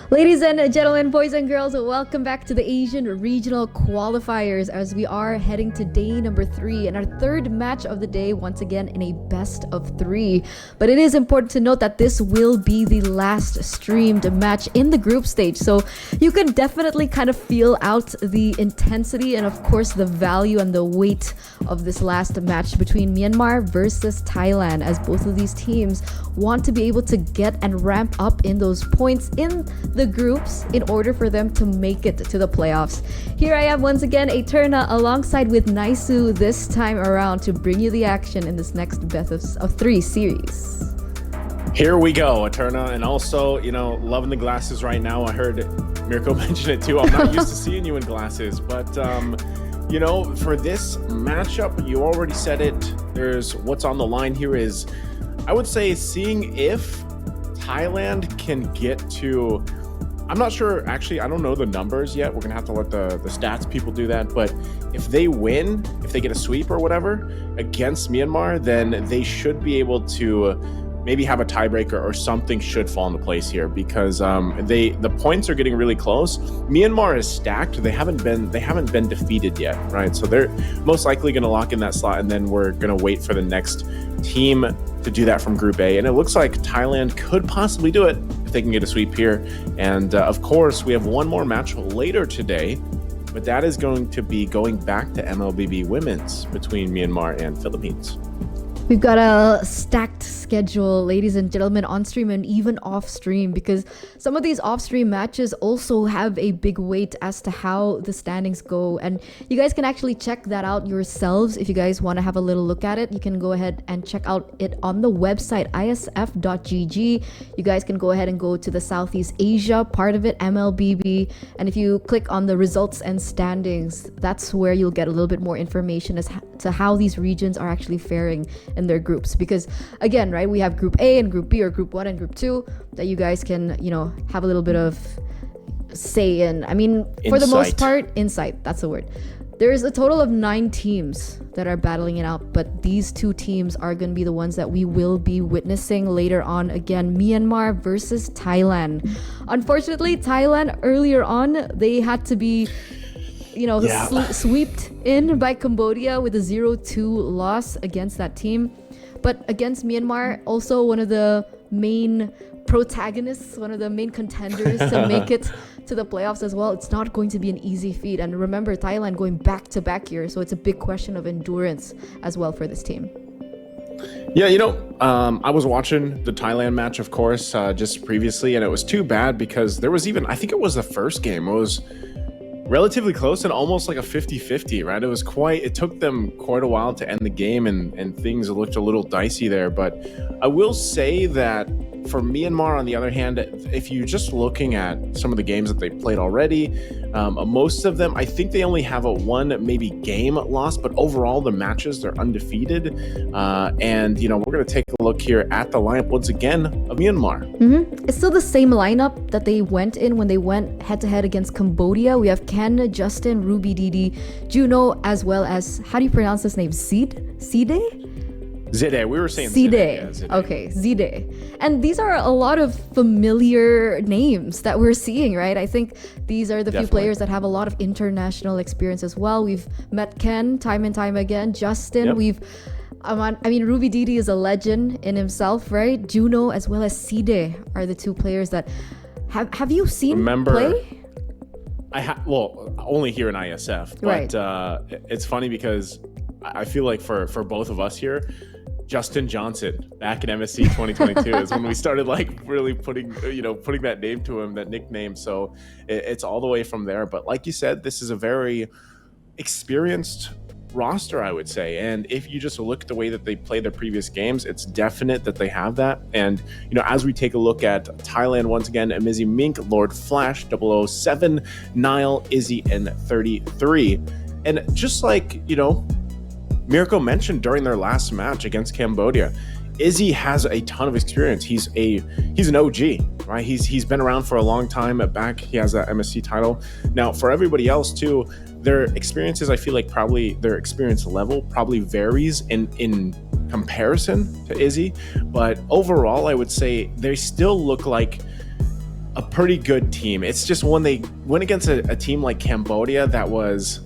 Ladies and gentlemen, boys and girls, welcome back to the Asian Regional Qualifiers as we are heading to day number 3 and our third match of the day, once again in a best of 3. But it is important to note that this will be the last streamed match in the group stage, so you can definitely kind of feel out the intensity and of course the value and the weight of this last match between Myanmar versus Thailand, as both of these teams want to be able to get and ramp up in those points in the groups in order for them to make it to the playoffs. Here I am once again, Eterna, alongside with Naisu this time around to bring you the action in this next best of 3 series. Here we go, Eterna, and also, loving the glasses right now. I heard Mirko mention it too. I'm not used to seeing you in glasses, but for this matchup, you already said it. There's what's on the line here is, I would say, seeing if Thailand can get to, I'm not sure, actually, I don't know the numbers yet. We're going to have to let the stats people do that. But if they win, if they get a sweep or whatever against Myanmar, then they should be able to maybe have a tiebreaker or something should fall into place here, because the points are getting really close. Myanmar is stacked. They haven't been defeated yet, right? So they're most likely going to lock in that slot, and then we're going to wait for the next team to do that from Group A. And it looks like Thailand could possibly do it if they can get a sweep here. And of course, we have one more match later today, but that is going to be going back to MLBB Women's between Myanmar and Philippines. We've got a stacked schedule, ladies and gentlemen, on stream and even off stream, because some of these off stream matches also have a big weight as to how the standings go. And you guys can actually check that out yourselves. If you guys want to have a little look at it, you can go ahead and check out it on the website, IESF.gg. You guys can go ahead and go to the Southeast Asia part of it, MLBB. And if you click on the results and standings, that's where you'll get a little bit more information as to how these regions are actually faring in their groups. Because again, right, we have Group A and Group B, or Group 1 and Group 2, that you guys can, have a little bit of say in. I mean, for the most part, insight, that's the word. There's a total of 9 teams that are battling it out, but these 2 teams are going to be the ones that we will be witnessing later on. Again, Myanmar versus Thailand. Unfortunately, Thailand earlier on, they had to be swept in by Cambodia with a 0-2 loss against that team. But against Myanmar, also one of the main protagonists, one of the main contenders to make it to the playoffs as well. It's not going to be an easy feat. And remember, Thailand going back to back here, so it's a big question of endurance as well for this team. Yeah, I was watching the Thailand match, of course, just previously, and it was too bad because there was even, I think it was the first game, it was relatively close and almost like a 50-50, right? It took them quite a while to end the game, and things looked a little dicey there. But I will say that for Myanmar, on the other hand, if you're just looking at some of the games that they played already, most of them, I think they only have a one maybe game loss, but overall the matches, they're undefeated. And we're going to take a look here at the lineup once again of Myanmar. It's still the same lineup that they went in when they went head-to-head against Cambodia. We have Ken, Justin, Ruby Didi, Juno, as well as, how do you pronounce this name? Zide? Zide, we were saying Zide. Yeah, Zide. Okay, Zide. And these are a lot of familiar names that we're seeing, right? I think these are the few players that have a lot of international experience as well. We've met Ken time and time again. Justin, Ruby Didi is a legend in himself, right? Juno as well as Zide are the 2 players that have you seen play? Only here in IESF, but right. It's funny because I feel like for both of us here, Justin Johnson back in MSC 2022 is when we started really putting that name to him, that nickname. So it's all the way from there. But like you said, this is a very experienced roster, I would say. And if you just look at the way that they play their previous games, it's definite that they have that. And, as we take a look at Thailand, once again, Mizzy Mink, Lord Flash, 007, Nile, Izzy, and 33. And just like, Mirko mentioned during their last match against Cambodia, Izzy has a ton of experience. He's an OG, right? He's been around for a long time. Back, he has that MSC title. Now, for everybody else too, their experiences, I feel like probably their experience level probably varies in comparison to Izzy. But overall, I would say they still look like a pretty good team. It's just when they went against a team like Cambodia that was,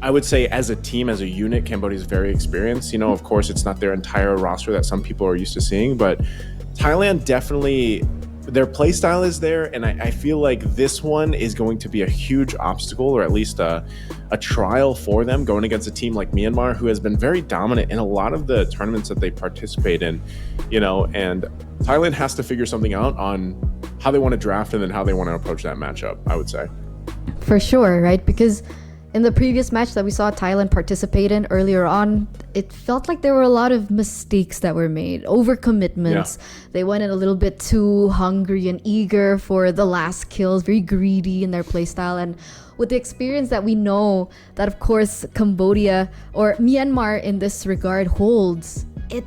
I would say, as a team, as a unit, Cambodia is very experienced. You know, of course, it's not their entire roster that some people are used to seeing, but Thailand definitely, their play style is there, and I feel like this one is going to be a huge obstacle, or at least a trial for them going against a team like Myanmar, who has been very dominant in a lot of the tournaments that they participate in, you know, and Thailand has to figure something out on how they want to draft and then how they want to approach that matchup, I would say. For sure, right? Because in the previous match that we saw Thailand participate in earlier on, it felt like there were a lot of mistakes that were made, overcommitments. Yeah. They went in a little bit too hungry and eager for the last kills, very greedy in their playstyle. And with the experience that we know that, of course, Cambodia or Myanmar in this regard holds, it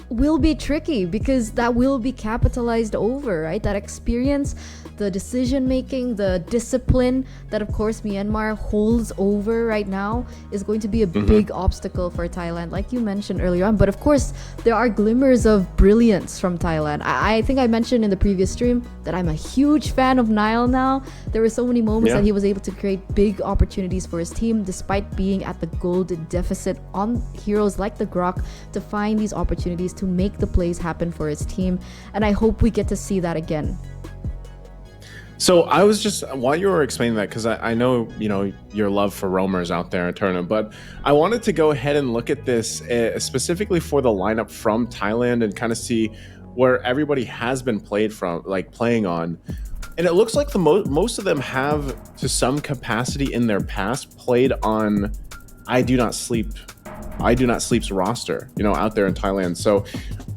will be tricky because that will be capitalized over, right? That experience, the decision making, the discipline that of course Myanmar holds over right now is going to be a big obstacle for Thailand, like you mentioned earlier on. But of course there are glimmers of brilliance from Thailand. I think I mentioned in the previous stream that I'm a huge fan of Niall now. There were so many moments that he was able to create big opportunities for his team despite being at the goal deficit on heroes like the Grok, to find these opportunities to make the plays happen for his team, and I hope we get to see that again. So I was just, while you were explaining that, because I know, you know, your love for roamers out there in tournament, but I wanted to go ahead and look at this specifically for the lineup from Thailand and kind of see where everybody has been playing on. And it looks like the most of them have, to some capacity in their past, played on I Do Not Sleep's roster, you know, out there in Thailand. So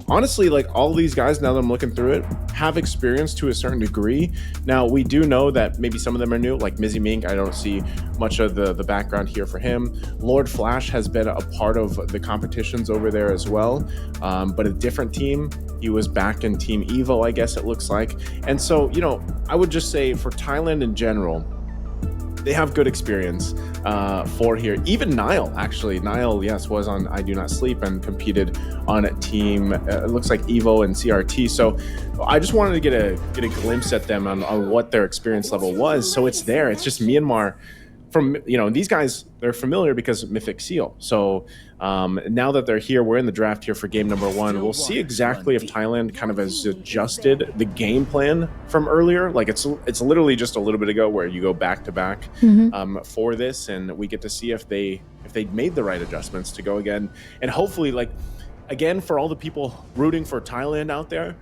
honestly, like, all these guys, now that I'm looking through it, have experience to a certain degree. Now, we do know that maybe some of them are new, like Mizzy Mink. I don't see much of the background here for him. Lord Flash has been a part of the competitions over there as well, but a different team. He was back in Team Evo, I guess it looks like. And so, you know, I would just say for Thailand in general, they have good experience for here. Even Niall, actually. Niall, yes, was on I Do Not Sleep and competed on a team, it looks like Evo and CRT. So I just wanted to get a glimpse at them on what their experience level was. So it's there. It's just Myanmar. From, you know, these guys, they're familiar because of Mythic Seal. So now that they're here, we're in the draft here for game number 1. We'll see exactly if Thailand kind of has adjusted the game plan from earlier. Like, it's literally just a little bit ago where you go back to back for this, and we get to see if they made the right adjustments to go again. And hopefully, like, again, for all the people rooting for Thailand out there,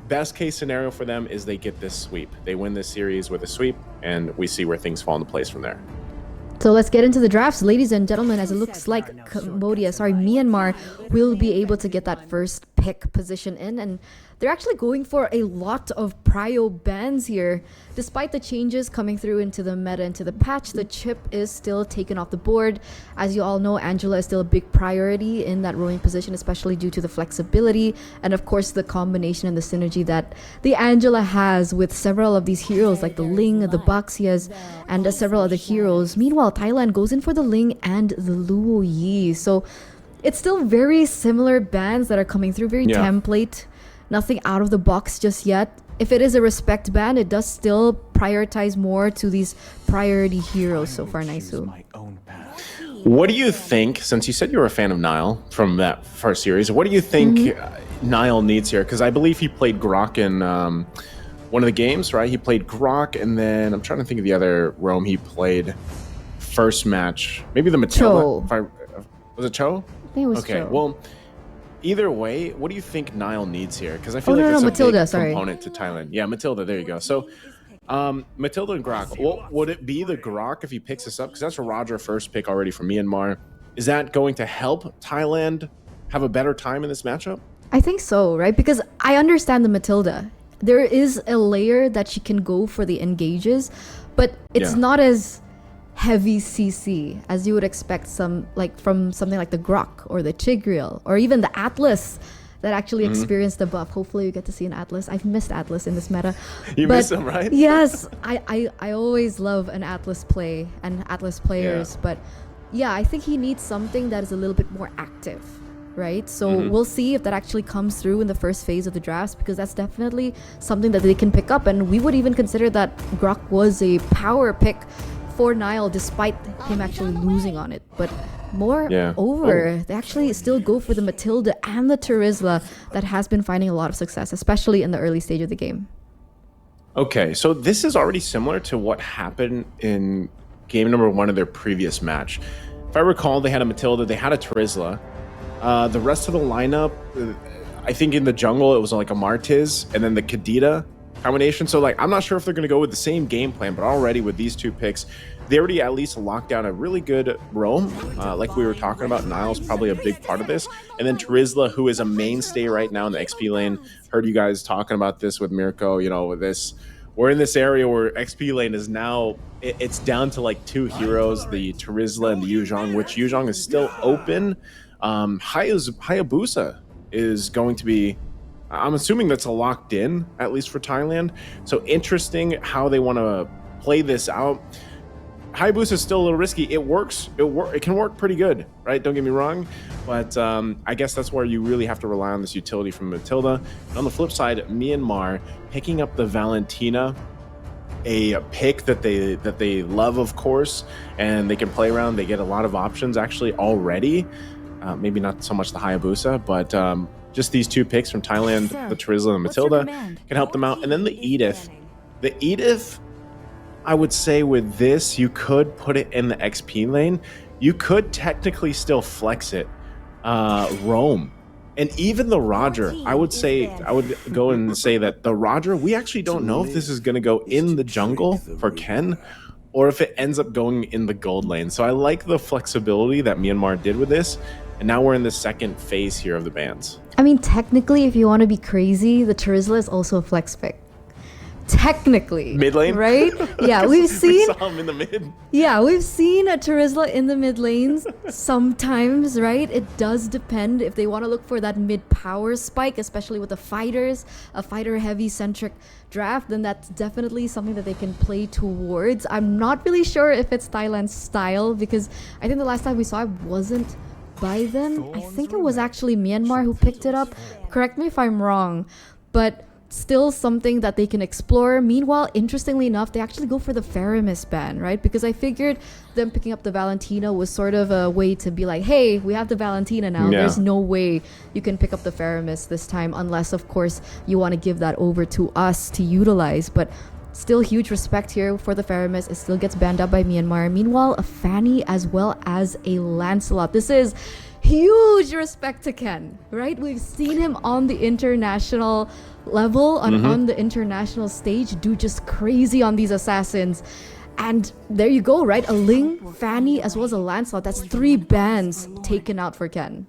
best case scenario for them is they get this sweep. They win this series with a sweep, and we see where things fall into place from there. So let's get into the drafts, ladies and gentlemen, as it looks like Myanmar will be able to get that first pick position in, and they're actually going for a lot of prio bans here. Despite the changes coming through into the meta, into the patch, the chip is still taken off the board. As you all know, Angela is still a big priority in that roaming position, especially due to the flexibility and of course the combination and the synergy that the Angela has with several of these heroes like the Ling, the Baxias, and several other heroes. Meanwhile, Thailand goes in for the Ling and the Luo Yi. So it's still very similar bans that are coming through, very template. Nothing out of the box just yet. If it is a respect ban, it does still prioritize more to these priority heroes so far, Naisu. What do you think, since you said you were a fan of Niall from that first series, what do you think Niall needs here? Because I believe he played Grok in one of the games, right? He played Grok, and then I'm trying to think of the other roam he played first match. Maybe the Matilda. Was it Cho? I think it was Cho. Well, either way, what do you think Niall needs here? Because I feel like it's a Matilda, big component to Thailand. Yeah, Matilda, there you go. So Matilda and Grok. Well, would it be the Grok if he picks this up? Because that's a Roger first pick already from Myanmar. Is that going to help Thailand have a better time in this matchup? I think so, right? Because I understand the Matilda. There is a layer that she can go for the engages, but it's not as heavy CC as you would expect from something like the Grok or the Tigreal or even the Atlas that actually experienced the buff. Hopefully you get to see an Atlas. I've missed Atlas in this meta. You miss him, right? Yes, I always love an Atlas play and Atlas players, but yeah, I think he needs something that is a little bit more active. right? So we'll see if that actually comes through in the first phase of the drafts, because that's definitely something that they can pick up. And we would even consider that Grok was a power pick for Nile despite him actually losing on it. But moreover, they actually still go for the Matilda and the Turizla that has been finding a lot of success, especially in the early stage of the game. Okay, so this is already similar to what happened in game number 1 of their previous match. If I recall, they had a Matilda, they had a Turizla. The rest of the lineup, I think in the jungle, it was like a Martiz and then the Kadita combination. So like, I'm not sure if they're going to go with the same game plan, but already with these 2 picks, they already at least locked down a really good roam. Like we were talking about, Nile's probably a big part of this. And then Turizla, who is a mainstay right now in the XP lane. Heard you guys talking about this with Mirko, you know, with this. We're in this area where XP lane is now, it's down to like 2 heroes, the Turizla and the Yuzhong, which Yuzhong is still open. Hayabusa is going to be, I'm assuming that's a locked in, at least for Thailand. So interesting how they want to play this out. Hayabusa is still a little risky. It works. It can work pretty good, right? Don't get me wrong. But I guess that's where you really have to rely on this utility from Matilda. And on the flip side, Myanmar picking up the Valentina, a pick that they love, of course, and they can play around. They get a lot of options actually already. Maybe not so much the Hayabusa, but just these 2 picks from Thailand, the Turizla and Matilda, can help them out. And then the Edith. The Edith, I would say with this, you could put it in the XP lane. You could technically still flex it, roam. And even the Roger, I would go and say that the Roger, we actually don't know if this is going to go in the jungle for Ken or if it ends up going in the gold lane. So I like the flexibility that Myanmar did with this. And now we're in the second phase here of the bans. I mean, technically, if you want to be crazy, the Turizla is also a flex pick. Technically. Mid lane? Right? Yeah, we saw him in the mid. Yeah, we've seen a Turizla in the mid lanes sometimes, right? It does depend if they want to look for that mid power spike, especially with the fighters, a fighter heavy centric draft, then that's definitely something that they can play towards. I'm not really sure if it's Thailand's style, because I think the last time we saw it wasn't by them. I think it was actually Myanmar who picked it up. Correct me if I'm wrong, but still something that they can explore. Meanwhile, interestingly enough, they actually go for the Faramis ban, right? Because I figured them picking up the Valentina was sort of a way to be like, hey, we have the Valentina now. Yeah. There's no way you can pick up the Faramis this time, unless, of course, you want to give that over to us to utilize. But still huge respect here for the Faramis. It still gets banned up by Myanmar. Meanwhile, a Fanny as well as a Lancelot. This is huge respect to Ken, right? We've seen him on the international level, on the international stage, do just crazy on these assassins. And there you go, right? A Ling, Fanny, as well as a Lancelot. That's 3 bans taken out for Ken.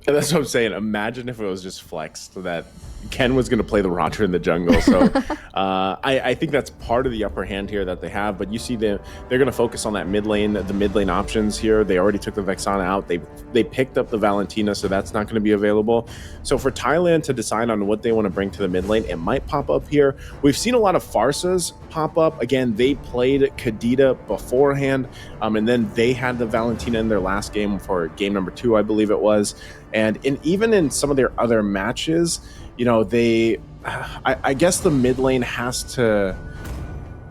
And that's what I'm saying. Imagine if it was just flexed that Ken was going to play the Roger in the jungle. So I think that's part of the upper hand here that they have. But you see they're going to focus on that mid lane, the mid lane options here. They already took the Vexana out. They picked up the Valentina, so that's not going to be available. So for Thailand to decide on what they want to bring to the mid lane, it might pop up here. We've seen a lot of Farsas pop up. Again, they played Kadita beforehand, and then they had the Valentina in their last game for game number 2, I believe it was. And even in some of their other matches, you know, I guess the mid lane has to,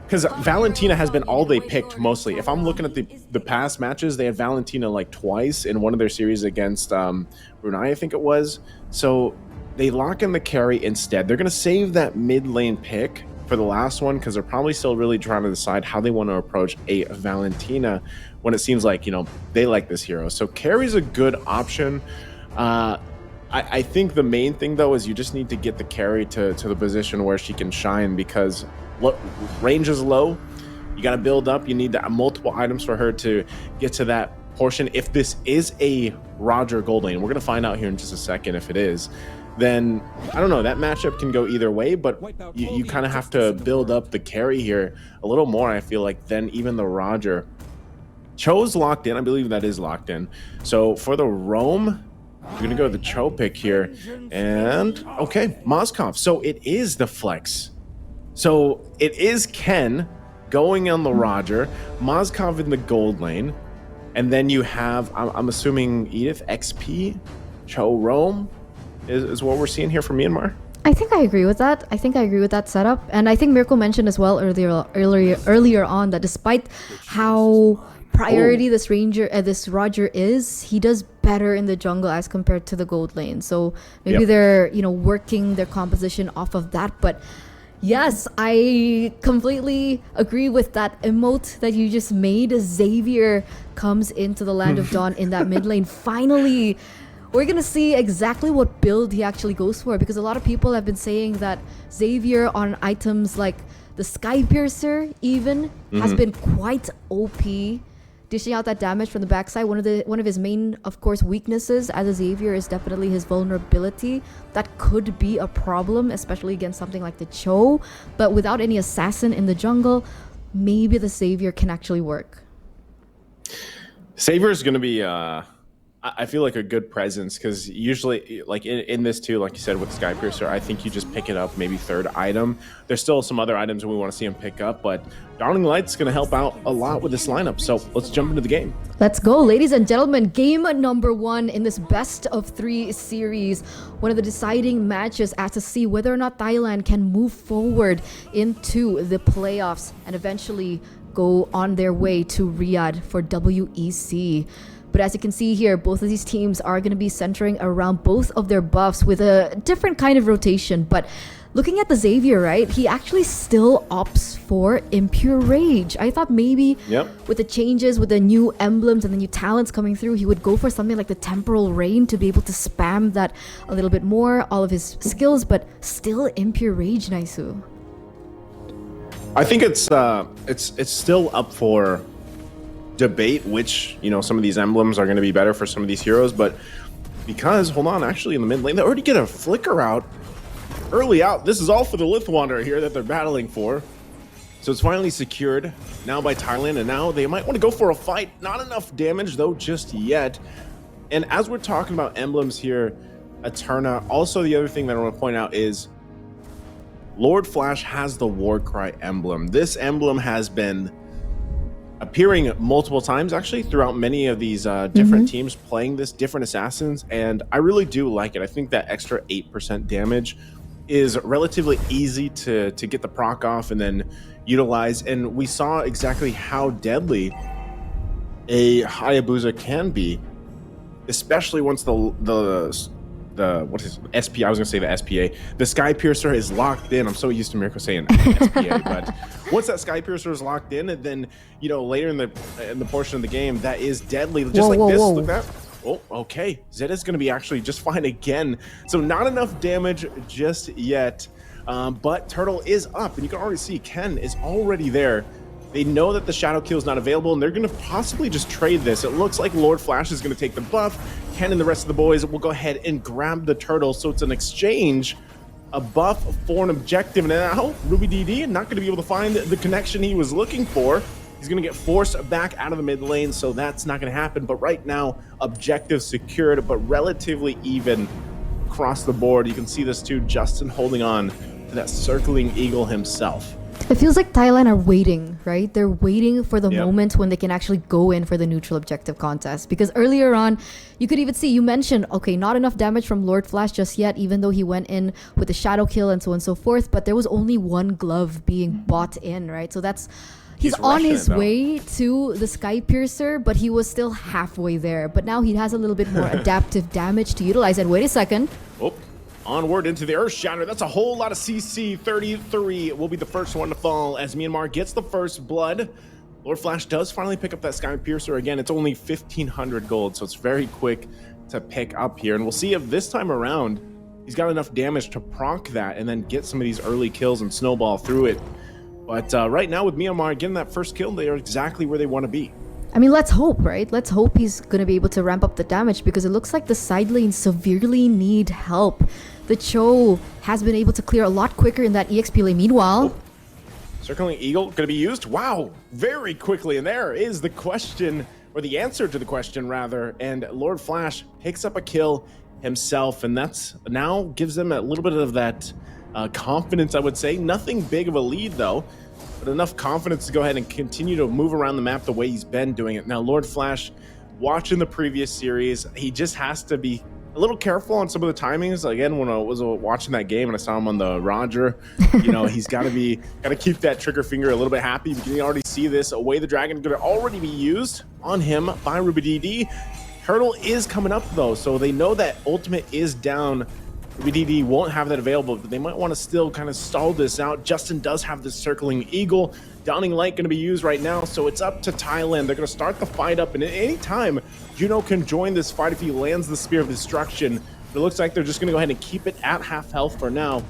because Valentina has been all they picked mostly. If I'm looking at the past matches, they had Valentina like twice in one of their series against Brunei, I think it was. So they lock in the carry instead. They're going to save that mid lane pick for the last one, because they're probably still really trying to decide how they want to approach a Valentina when it seems like, you know, they like this hero. So carry's a good option. I think the main thing, though, is you just need to get the carry to the position where she can shine, because range is low. You got to build up. You need multiple items for her to get to that portion. If this is a Roger gold lane, we're going to find out here in just a second if it is, then I don't know. That matchup can go either way, but you kind of have to build up the carry here a little more, I feel like, than even the Roger. Cho's locked in. I believe that is locked in. So for the roam, we're going to go with the Cho pick here. And, okay, Moskov. So it is the flex. So it is Ken going on the Roger, Moskov in the gold lane, and then you have, I'm assuming, Edith XP Cho Rome is what we're seeing here from Myanmar. I think I agree with that. I think I agree with that setup. And I think Miracle mentioned as well earlier on that despite how priority this Roger is, he does better in the jungle as compared to the gold lane. So maybe they're, working their composition off of that. But yes, I completely agree with that emote that you just made. Xavier comes into the Land of Dawn in that mid lane. Finally, we're going to see exactly what build he actually goes for, because a lot of people have been saying that Xavier on items like the Sky Piercer even has been quite OP, dishing out that damage from the backside. One of his main, of course, weaknesses as a Xavier is definitely his vulnerability. That could be a problem, especially against something like the Cho. But without any assassin in the jungle, maybe the Xavier can actually work. Xavier is going to be, I feel like, a good presence, because usually, like in this too, like you said with Sky Piercer, I think you just pick it up maybe third item. There's still some other items we want to see him pick up, but Dawning Light's going to help out a lot with this lineup. So let's jump into the game. Let's go, ladies and gentlemen. Game number 1 in this best of 3 series. One of the deciding matches as to see whether or not Thailand can move forward into the playoffs and eventually go on their way to Riyadh for WEC. But as you can see here, both of these teams are going to be centering around both of their buffs with a different kind of rotation. But looking at the Xavier, right, he actually still opts for Impure Rage. I thought maybe with the changes, with the new emblems and the new talents coming through, he would go for something like the Temporal Rain to be able to spam that a little bit more, all of his skills, but still Impure Rage, Naisu. I think it's still up for debate which, some of these emblems are going to be better for some of these heroes, but because, hold on, actually in the mid lane, they already get a flicker out early out. This is all for the Lith Wanderer here that they're battling for. So it's finally secured now by Thailand, and now they might want to go for a fight. Not enough damage though just yet. And as we're talking about emblems here, Eterna, also the other thing that I want to point out is Lord Flash has the Warcry emblem. This emblem has been appearing multiple times actually throughout many of these different teams playing this, different assassins, and I really do like it. I think that extra 8% damage is relatively easy to get the proc off and then utilize, and we saw exactly how deadly a Hayabusa can be, especially once the what is it? SP? I was gonna say the SPA. The Sky Piercer is locked in. I'm so used to Mirko saying SPA, but once that Sky Piercer is locked in, and then later in the portion of the game that is deadly, just this. Look at that. Oh, okay. Zeta's gonna be actually just fine again. So not enough damage just yet, but Turtle is up, and you can already see Ken is already there. They know that the Shadow Kill is not available, and they're going to possibly just trade this. It looks like Lord Flash is going to take the buff. Ken and the rest of the boys will go ahead and grab the Turtle. So it's an exchange, a buff for an objective. And now Ruby DD not going to be able to find the connection he was looking for. He's going to get forced back out of the mid lane, so that's not going to happen. But right now, objective secured, but relatively even across the board. You can see this too, Justin holding on to that circling eagle himself. It feels like Thailand are waiting, right? They're waiting for the moment when they can actually go in for the neutral objective contest. Because earlier on, you could even see, you mentioned, okay, not enough damage from Lord Flash just yet, even though he went in with the Shadow Kill and so on and so forth. But there was only one glove being bought in, right? So that's... He's on his way to the Sky Piercer, but he was still halfway there. But now he has a little bit more adaptive damage to utilize. And wait a second. Oh. Onward into the Earth Shatter. That's a whole lot of CC. 33 will be the first one to fall as Myanmar gets the first blood. Lord Flash does finally pick up that Sky Piercer again. It's only 1,500 gold, so it's very quick to pick up here. And we'll see if this time around he's got enough damage to proc that and then get some of these early kills and snowball through it. But right now with Myanmar getting that first kill, they are exactly where they want to be. I mean, let's hope, right? Let's hope he's going to be able to ramp up the damage, because it looks like the side lanes severely need help. The Cho has been able to clear a lot quicker in that EXP lane. Meanwhile, Circling Eagle going to be used. Wow, very quickly. And there is the question, or the answer to the question, rather. And Lord Flash picks up a kill himself. And that's now gives them a little bit of that confidence, I would say. Nothing big of a lead, though, but enough confidence to go ahead and continue to move around the map the way he's been doing it. Now, Lord Flash, watching the previous series, he just has to be a little careful on some of the timings. Again, when I was watching that game and I saw him on the Roger, he's got to keep that trigger finger a little bit happy. You can already see this Away the Dragon going to already be used on him by RubyDD. Turtle is coming up though, so they know that ultimate is down. RubyDD won't have that available, but they might want to still kind of stall this out. Justin does have this circling eagle. Downing Light going to be used right now, so it's up to Thailand. They're going to start the fight up, and at any time, Juno can join this fight if he lands the Spear of Destruction. But it looks like they're just going to go ahead and keep it at half health for now.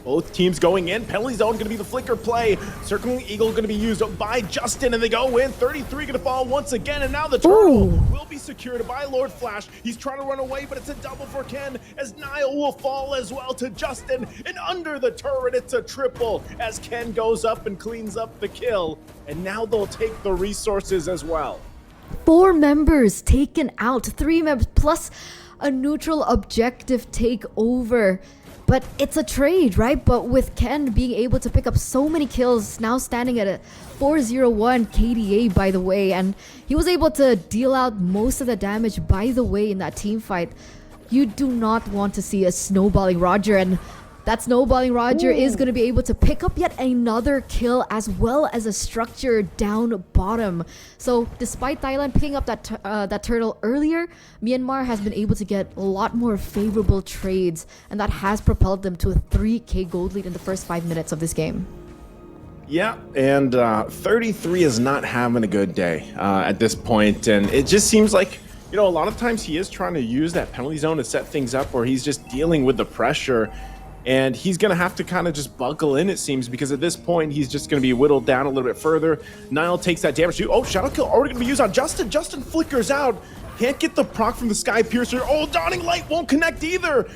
Both teams going in. Penalty zone going to be the flicker play. Circling Eagle going to be used by Justin, and they go in. 33 going to fall once again, and now the turtle will be secured by Lord Flash. He's trying to run away, but it's a double for Ken, as Niall will fall as well to Justin. And under the turret, it's a triple, as Ken goes up and cleans up the kill. And now they'll take the resources as well. 4 members taken out, 3 members, plus a neutral objective takeover. But it's a trade, right? But with Ken being able to pick up so many kills, now standing at a 401 KDA, by the way, and he was able to deal out most of the damage, by the way, in that team fight. You do not want to see a snowballing Roger, and that snowballing Roger is going to be able to pick up yet another kill, as well as a structure down bottom. So despite Thailand picking up that turtle earlier, Myanmar has been able to get a lot more favorable trades, and that has propelled them to a 3k gold lead in the first 5 minutes of this game. Yeah, and 33 is not having a good day at this point, and it just seems like, a lot of times he is trying to use that penalty zone to set things up, where he's just dealing with the pressure. And he's going to have to kind of just buckle in, it seems, because at this point, he's just going to be whittled down a little bit further. Niall takes that damage. Oh, Shadow Kill already going to be used on Justin. Justin flickers out. Can't get the proc from the Sky Piercer. Oh, Dawning Light won't connect either.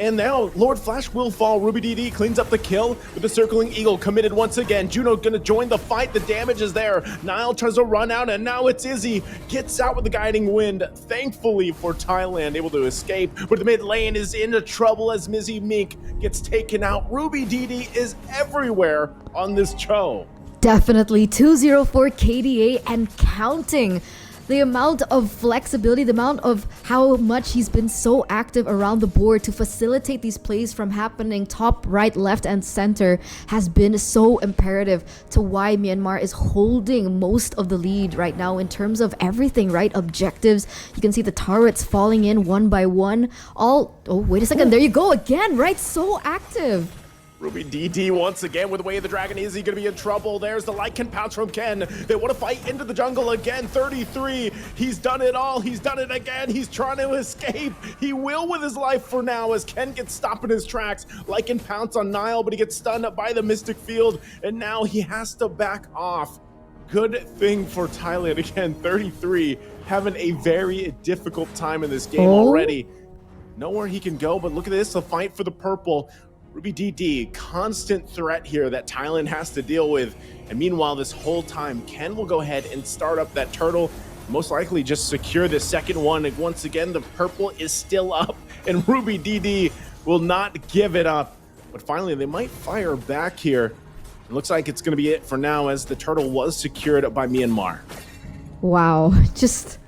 And now Lord Flash will fall. RubyDD cleans up the kill with the Circling Eagle committed once again. Juno gonna join the fight. The damage is there. Niall tries to run out, and now it's Izzy. Gets out with the Guiding Wind. Thankfully for Thailand, able to escape. But the mid lane is into trouble as Mizzy Meek gets taken out. RubyDD is everywhere on this Cho. Definitely 204 KDA and counting. The amount of flexibility, the amount of how much he's been so active around the board to facilitate these plays from happening top, right, left, and center has been so imperative to why Myanmar is holding most of the lead right now in terms of everything, right? Objectives. You can see the turrets falling in one by one. Oh, wait a second. There you go again, right? So active. RubyDD once again with Way of the Dragon. Is he going to be in trouble? There's the light can pounce from Ken. They want to fight into the jungle again. 33. He's done it all. He's done it again. He's trying to escape. He will with his life for now as Ken gets stopped in his tracks. Light can pounce on Niall, but he gets stunned up by the Mystic Field, and now he has to back off. Good thing for Thailand. Again, 33 having a very difficult time in this game already. Nowhere he can go, but look at this, the fight for the purple. RubyDD, constant threat here that Thailand has to deal with. And meanwhile, this whole time, Ken will go ahead and start up that turtle. Most likely just secure the second one. And once again, the purple is still up, and RubyDD will not give it up. But finally, they might fire back here. It looks like it's going to be it for now, as the turtle was secured by Myanmar. Wow, just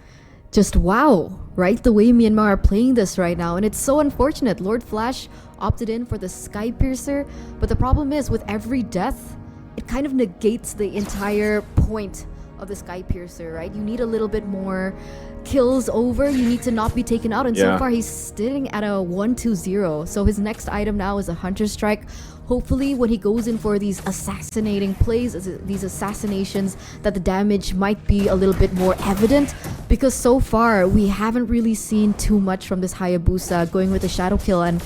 wow, right? The way Myanmar are playing this right now, and it's so unfortunate. Lord Flash opted in for the Sky Piercer, but the problem is with every death, it kind of negates the entire point of the Sky Piercer, right? You need a little bit more kills over. You need to not be taken out, and so far he's sitting at a 1-2-0. So his next item now is a Hunter Strike. Hopefully when he goes in for these assassinating plays, these assassinations, that the damage might be a little bit more evident, because so far we haven't really seen too much from this Hayabusa going with the Shadow Kill and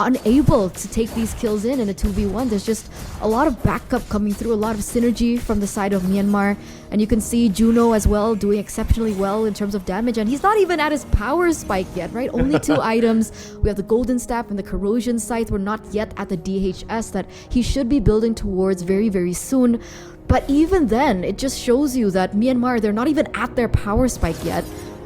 unable to take these kills in a 2v1. There's just a lot of backup coming through, a lot of synergy from the side of Myanmar, and you can see Juno as well doing exceptionally well in terms of damage, and he's not even at his power spike yet, right? Only 2 items. We have the Golden Staff and the Corrosion Scythe. We're not yet at the DHS that he should be building towards very, very soon. But even then, it just shows you that Myanmar, they're not even at their power spike yet.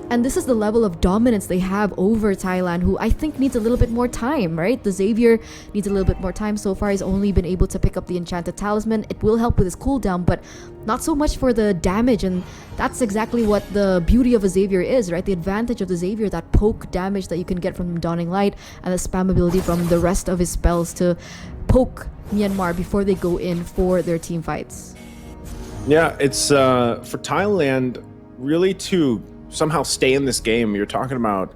And this is the level of dominance they have over Thailand, who I think needs a little bit more time, right? The Xavier needs a little bit more time. So far, he's only been able to pick up the Enchanted Talisman. It will help with his cooldown, but not so much for the damage. And that's exactly what the beauty of a Xavier is, right? The advantage of the Xavier, that poke damage that you can get from Dawning Light, and the spam ability from the rest of his spells to poke Myanmar before they go in for their team fights. Yeah, it's for Thailand really to somehow stay in this game. You're talking about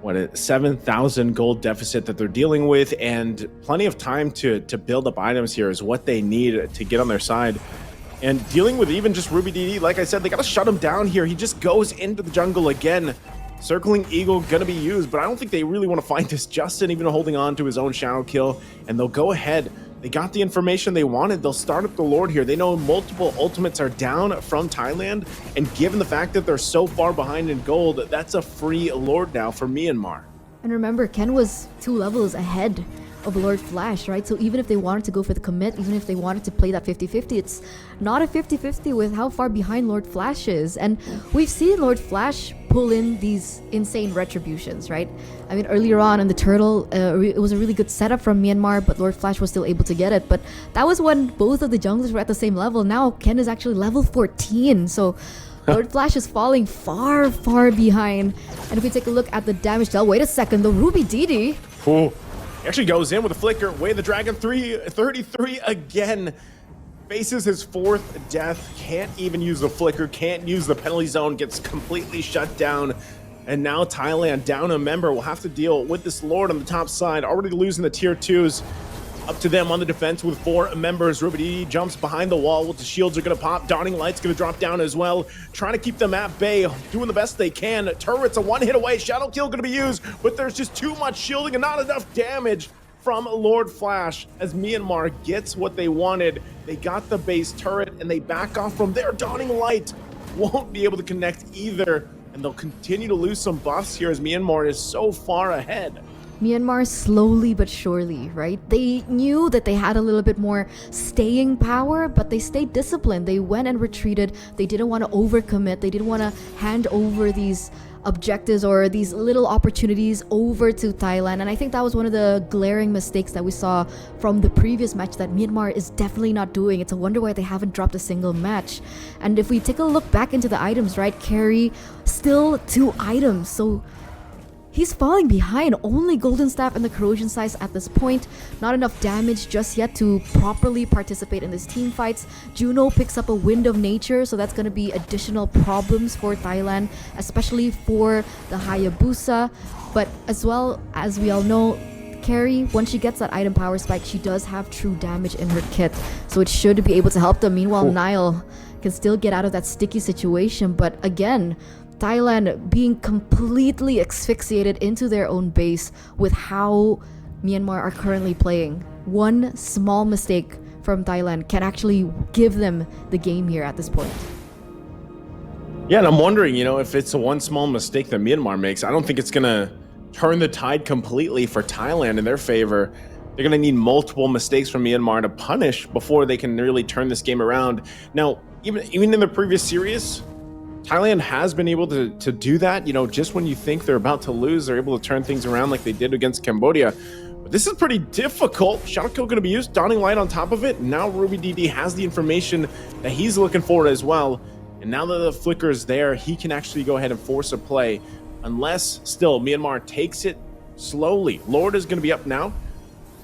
what, a 7,000 gold deficit that they're dealing with, and plenty of time to build up items here is what they need to get on their side. And dealing with even just Ruby DD, like I said, they gotta shut him down here. He just goes into the jungle again. Circling Eagle gonna be used, but I don't think they really want to find this Justin, even holding on to his own shadow kill, and they'll go ahead. They got the information they wanted. They'll start up the Lord here. They know multiple ultimates are down from Thailand, and given the fact that they're so far behind in gold, that's a free Lord now for Myanmar. And remember, Ken was 2 levels ahead of Lord Flash, right? So even if they wanted to go for the commit, even if they wanted to play that 50-50, it's not a 50-50 with how far behind Lord Flash is. And we've seen Lord Flash pull in these insane retributions, right? I mean, earlier on in the Turtle, it was a really good setup from Myanmar, but Lord Flash was still able to get it. But that was when both of the junglers were at the same level. Now Ken is actually level 14, so Lord Flash is falling far, far behind. And if we take a look at the damage dealt, wait a second, the Ruby DD. Ooh. He actually goes in with a flicker. Way the Dragon 33 again. Faces his 4th death. Can't even use the flicker. Can't use the penalty zone. Gets completely shut down. And now Thailand, down a member, will have to deal with this Lord on the top side. Already losing the tier 2s. Up to them on the defense with 4 members. Ruby DD jumps behind the wall. With the shields are going to pop. Dawning Light's going to drop down as well. Trying to keep them at bay. Doing the best they can. Turret's a 1-hit away. Shadow kill going to be used. But there's just too much shielding and not enough damage from Lord Flash. As Myanmar gets what they wanted. They got the base turret and they back off from there. Dawning Light won't be able to connect either. And they'll continue to lose some buffs here as Myanmar is so far ahead. Myanmar slowly but surely, right? They knew that they had a little bit more staying power, but they stayed disciplined. They went and retreated. They didn't want to overcommit. They didn't want to hand over these objectives or these little opportunities over to Thailand. And I think that was one of the glaring mistakes that we saw from the previous match that Myanmar is definitely not doing. It's a wonder why they haven't dropped a single match. And if we take a look back into the items, right? Carry, still 2 items. So he's falling behind. Only Golden Staff and the Corrosion Size at this point. Not enough damage just yet to properly participate in these team fights. Juno picks up a Wind of Nature, so that's going to be additional problems for Thailand, especially for the Hayabusa. But as well, as we all know, Carrie, once she gets that item power spike, she does have true damage in her kit, so it should be able to help them. Meanwhile, Nile can still get out of that sticky situation, but again, Thailand being completely asphyxiated into their own base with how Myanmar are currently playing. One small mistake from Thailand can actually give them the game here at this point. Yeah, and I'm wondering, if it's one small mistake that Myanmar makes, I don't think it's going to turn the tide completely for Thailand in their favor. They're going to need multiple mistakes from Myanmar to punish before they can really turn this game around. Now, even in the previous series, Thailand has been able to do that. Just when you think they're about to lose, they're able to turn things around like they did against Cambodia. But this is pretty difficult. Shadow kill going to be used. Dawning Light on top of it. Now Ruby DD has the information that he's looking for as well. And now that the flicker is there, he can actually go ahead and force a play. Unless, still, Myanmar takes it slowly. Lord is going to be up now.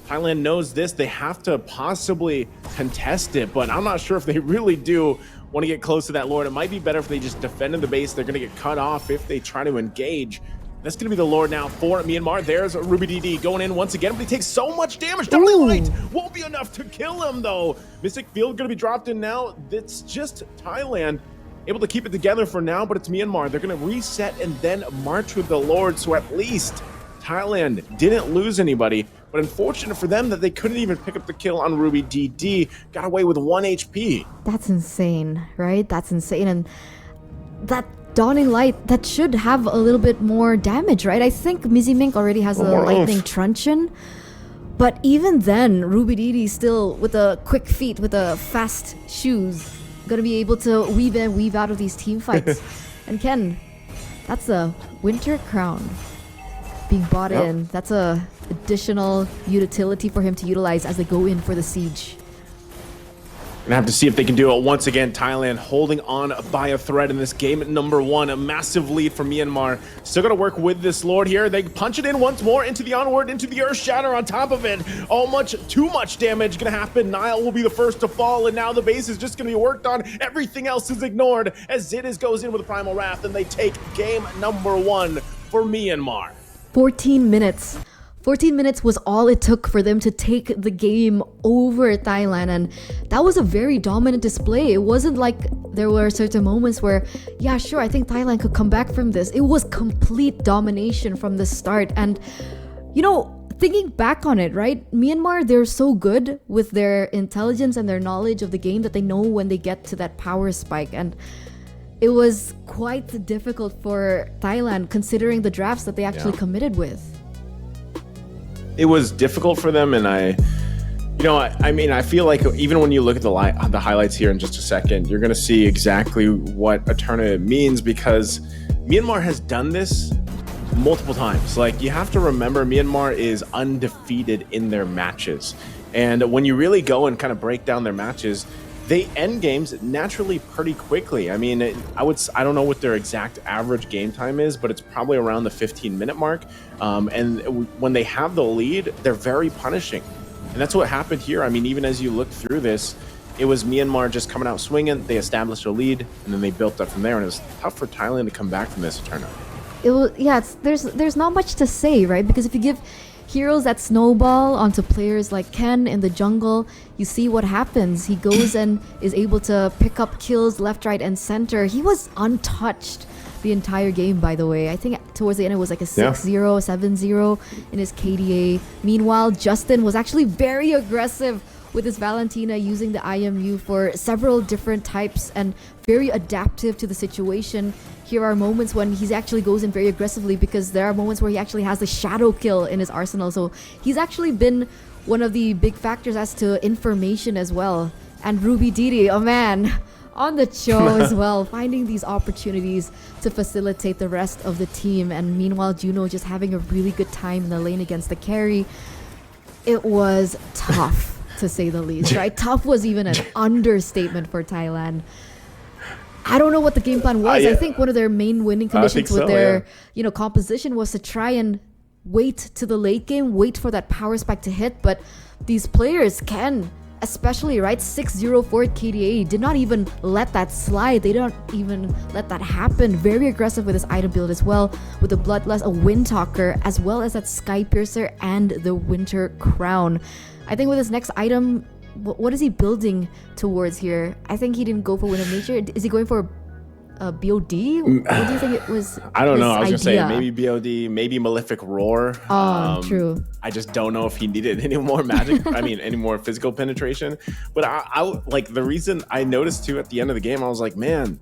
Thailand knows this. They have to possibly contest it, but I'm not sure if they really do want to get close to that Lord. It might be better if they just defend in the base. They're going to get cut off if they try to engage. That's going to be the Lord now for Myanmar. There's Ruby DD going in once again, but he takes so much damage. Dawning Light won't be enough to kill him, though. Mystic Field going to be dropped in now. It's just Thailand able to keep it together for now, but it's Myanmar. They're going to reset and then march with the Lord, so at least Thailand didn't lose anybody. But unfortunate for them that they couldn't even pick up the kill on Ruby DD. Got away with 1 HP. That's insane, right? That's insane. And that Dawning Light, that should have a little bit more damage, right? I think Mizzy Mink already has a Lightning Truncheon. But even then, Ruby DD still, with a quick feet, with a fast shoes, gonna be able to weave in, weave out of these team fights. And Ken, That's a winter crown being bought in. That's a additional utility for him to utilize as they go in for the siege. Gonna have to see if they can do it once again. Thailand holding on by a thread in this game at number 1. A massive lead for Myanmar. Still gonna work with this Lord here. They punch it in once more into the onward, into the Earth Shatter on top of it. Too much damage gonna happen. Nile will be the first to fall, and now the base is just gonna be worked on. Everything else is ignored as Zidis goes in with a Primal Wrath, and they take game number 1 for Myanmar. 14 minutes. 14 minutes was all it took for them to take the game over Thailand, and that was a very dominant display. It wasn't like there were certain moments where, yeah, sure, I think Thailand could come back from this. It was complete domination from the start. And, you know, thinking back on it, right? Myanmar, they're so good with their intelligence and their knowledge of the game that they know when they get to that power spike. And it was quite difficult for Thailand considering the drafts that they actually committed with. It was difficult for them, and I feel like even when you look at the highlights here in just a second, you're going to see exactly what a tournament means, because Myanmar has done this multiple times. Like, you have to remember, Myanmar is undefeated in their matches, and when you really go and kind of break down their matches, they end games naturally pretty quickly. I mean, I don't know what their exact average game time is, but it's probably around the 15-minute mark. And when they have the lead, they're very punishing. And that's what happened here. I mean, even as you look through this, it was Myanmar just coming out swinging. They established a lead, and then they built up from there. And it was tough for Thailand to come back from this tournament. There's not much to say, right? Because if you give heroes that snowball onto players like Ken in the jungle, you see what happens. He goes and is able to pick up kills left, right, and center. He was untouched the entire game, by the way. I think towards the end it was like a 6-0, 7-0 in his KDA. Meanwhile, Justin was actually very aggressive with his Valentina, using the IMU for several different types and very adaptive to the situation. Here are moments when he actually goes in very aggressively, because there are moments where he actually has the shadow kill in his arsenal. So he's actually been one of the big factors as to information as well. And Ruby Didi, oh man, on the show as well, finding these opportunities to facilitate the rest of the team. And meanwhile, Juno just having a really good time in the lane against the carry. It was tough, to say the least, right? Tough was even an understatement for Thailand. I don't know what the game plan was. I think one of their main winning conditions with their composition was to try and wait to the late game, wait for that power spike to hit. But these players can, especially, right, 6-0 for KDA, did not even let that slide. They don't even let that happen. Very aggressive with his item build as well, with the Bloodlust, a Windtalker, as well as that Sky Piercer and the Winter Crown. I think with his next item, what is he building towards here? I think he didn't go for Wind of Nature. Is he going for a BOD? What do you think it was? I don't know. I was going to say maybe BOD, maybe Malefic Roar. True. I just don't know if he needed any more magic. I mean, any more physical penetration. But I like, the reason I noticed too at the end of the game, I was like, man,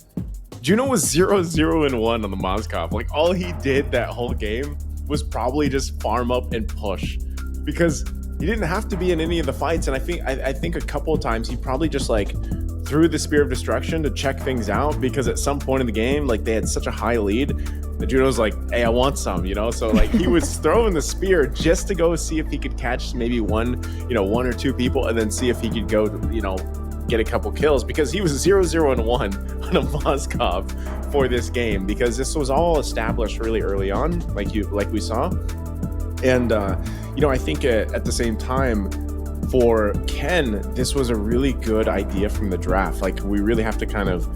Juno was 0-0-1 on the Mozkov. Like, all he did that whole game was probably just farm up and push, because he didn't have to be in any of the fights. And I think a couple of times he probably just like threw the Spear of Destruction to check things out, because at some point in the game, like, they had such a high lead that Juno's like, hey, I want some, so like he was throwing the spear just to go see if he could catch maybe one or two people, and then see if he could go get a couple kills, because he was 0-0-1 on a Mozkov for this game, because this was all established really early on, like we saw. And I think at the same time, for Ken, this was a really good idea from the draft. Like, we really have to kind of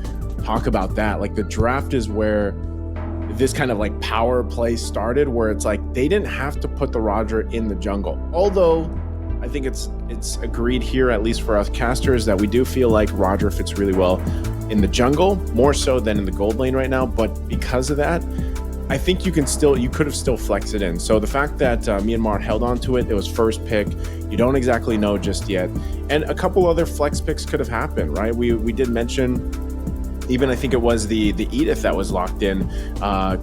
talk about that. Like, the draft is where this kind of like power play started, where it's like they didn't have to put the Roger in the jungle. Although I think it's agreed here, at least for us casters, that we do feel like Roger fits really well in the jungle, more so than in the gold lane right now. But because of that, I think you could have still flexed it in. So the fact that Myanmar held on to it, it was first pick. You don't exactly know just yet. And a couple other flex picks could have happened, right? We did mention, even I think it was the Edith that was locked in,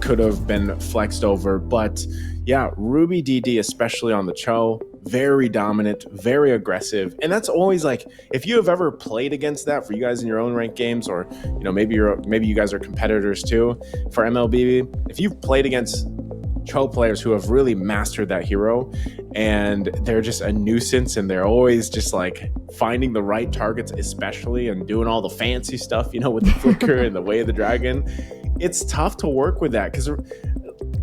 could have been flexed over. But yeah, Ruby DD, especially on the Cho, very dominant, very aggressive. And that's always like, if you have ever played against that for you guys in your own ranked games, or maybe you guys are competitors too for MLBB, if you've played against Cho players who have really mastered that hero and they're just a nuisance and they're always just like finding the right targets, especially, and doing all the fancy stuff, with the flicker and the way of the dragon, it's tough to work with that. Because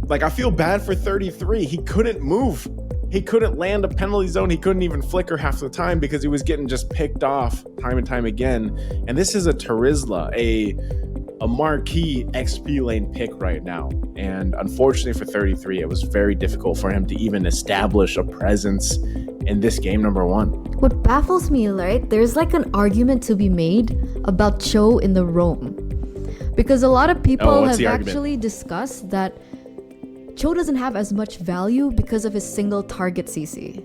like, I feel bad for 33. He couldn't move. He couldn't land a penalty zone. He couldn't even flicker half the time because he was getting just picked off time and time again. And this is a Terizla, a marquee XP lane pick right now. And unfortunately for 33, it was very difficult for him to even establish a presence in this game number 1. What baffles me, right? There's like an argument to be made about Cho in the roam. Because a lot of people have actually discussed that Cho doesn't have as much value because of his single target CC,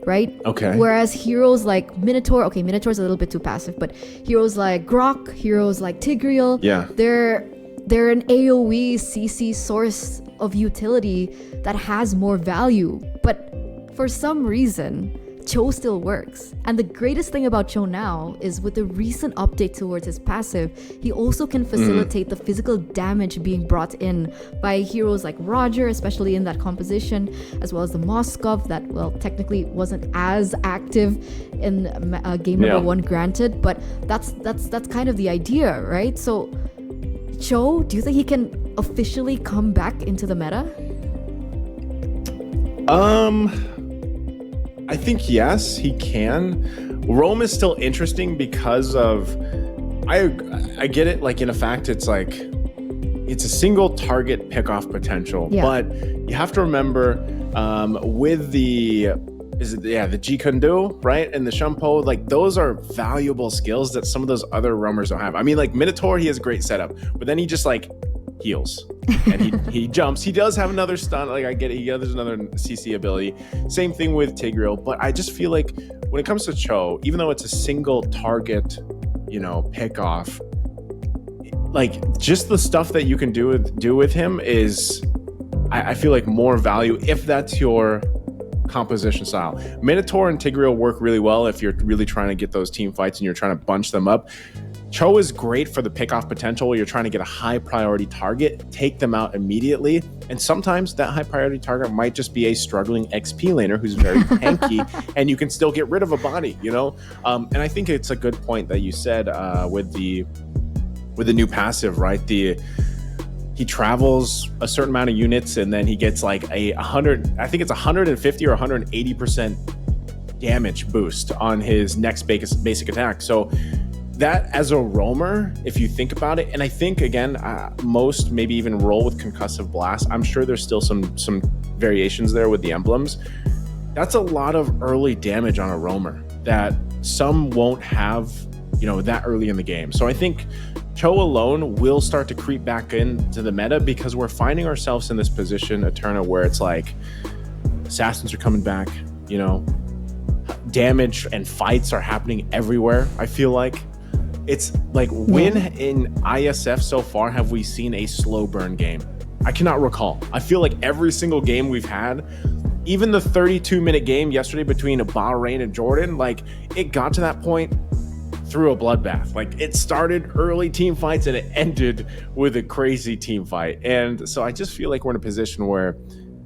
right? Okay. Whereas heroes like Minotaur, Minotaur's a little bit too passive, but heroes like Grok, heroes like Tigreal, they're an AoE CC source of utility that has more value. But for some reason, Cho still works. And the greatest thing about Cho now is with the recent update towards his passive, he also can facilitate the physical damage being brought in by heroes like Roger, especially in that composition, as well as the Moskov that, well, technically wasn't as active in game number 1, granted, but that's kind of the idea, right? So Cho, do you think he can officially come back into the meta? I think yes, he can. Rome is still interesting because of, I get it, like, in a fact, it's like, it's a single target pickoff potential, but you have to remember with the Jikundu, right, and the Shumpo, like, those are valuable skills that some of those other roamers don't have. I mean, like, Minotaur, he has a great setup, but then he just, like, heals and he jumps. He does have another stun, like, I get it, there's another CC ability. Same thing with Tigreal, but I just feel like when it comes to Cho, even though it's a single target, pick off, like, just the stuff that you can do with him is, I feel like, more value if that's your composition style. Minotaur and Tigreal work really well if you're really trying to get those team fights and you're trying to bunch them up. Cho is great for the pickoff potential where you're trying to get a high priority target, take them out immediately. And sometimes that high priority target might just be a struggling XP laner who's very tanky and you can still get rid of a body, And I think it's a good point that you said with the new passive, right? He travels a certain amount of units and then he gets like a 100, I think it's 150 or 180% damage boost on his next basic attack. So that, as a roamer, if you think about it, and I think, again, most maybe even roll with concussive blast. I'm sure there's still some variations there with the emblems. That's a lot of early damage on a roamer that some won't have, that early in the game. So I think Cho alone will start to creep back into the meta because we're finding ourselves in this position, Eterna, where it's like assassins are coming back, damage and fights are happening everywhere, I feel like. It's like, when in IESF so far have we seen a slow burn game? I cannot recall. I feel like every single game we've had, even the 32-minute game yesterday between Bahrain and Jordan, like, it got to that point through a bloodbath. Like, it started early team fights and it ended with a crazy team fight. And so I just feel like we're in a position where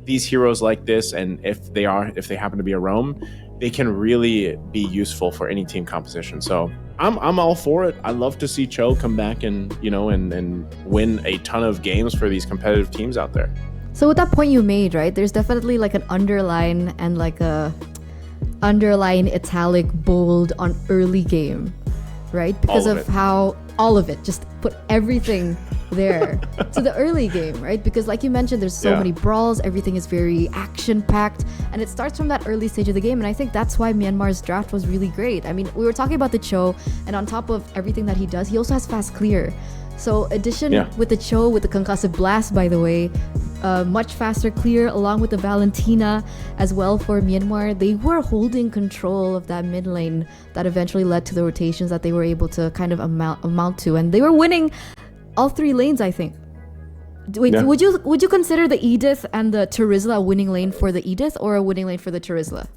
these heroes like this, and if they happen to be a roam, they can really be useful for any team composition. So I'm all for it. I love to see Cho come back and and win a ton of games for these competitive teams out there. So with that point you made, right, there's definitely like an underline and like a underline italic bold on early game, right? Because of how all of it, just put everything there to the early game, right? Because like you mentioned, there's so many brawls, everything is very action packed, and it starts from that early stage of the game. And I think that's why Myanmar's draft was really great. I mean, we were talking about the Cho, and on top of everything that he does, he also has fast clear. So addition with the Cho, with the concussive blast, by the way, much faster clear, along with the Valentina as well for Myanmar. They were holding control of that mid lane that eventually led to the rotations that they were able to kind of amount to, and they were winning all 3 lanes, I think. Wait, Yeah. would you consider the Edith and the Terizla a winning lane for the Edith or a winning lane for the Terizla?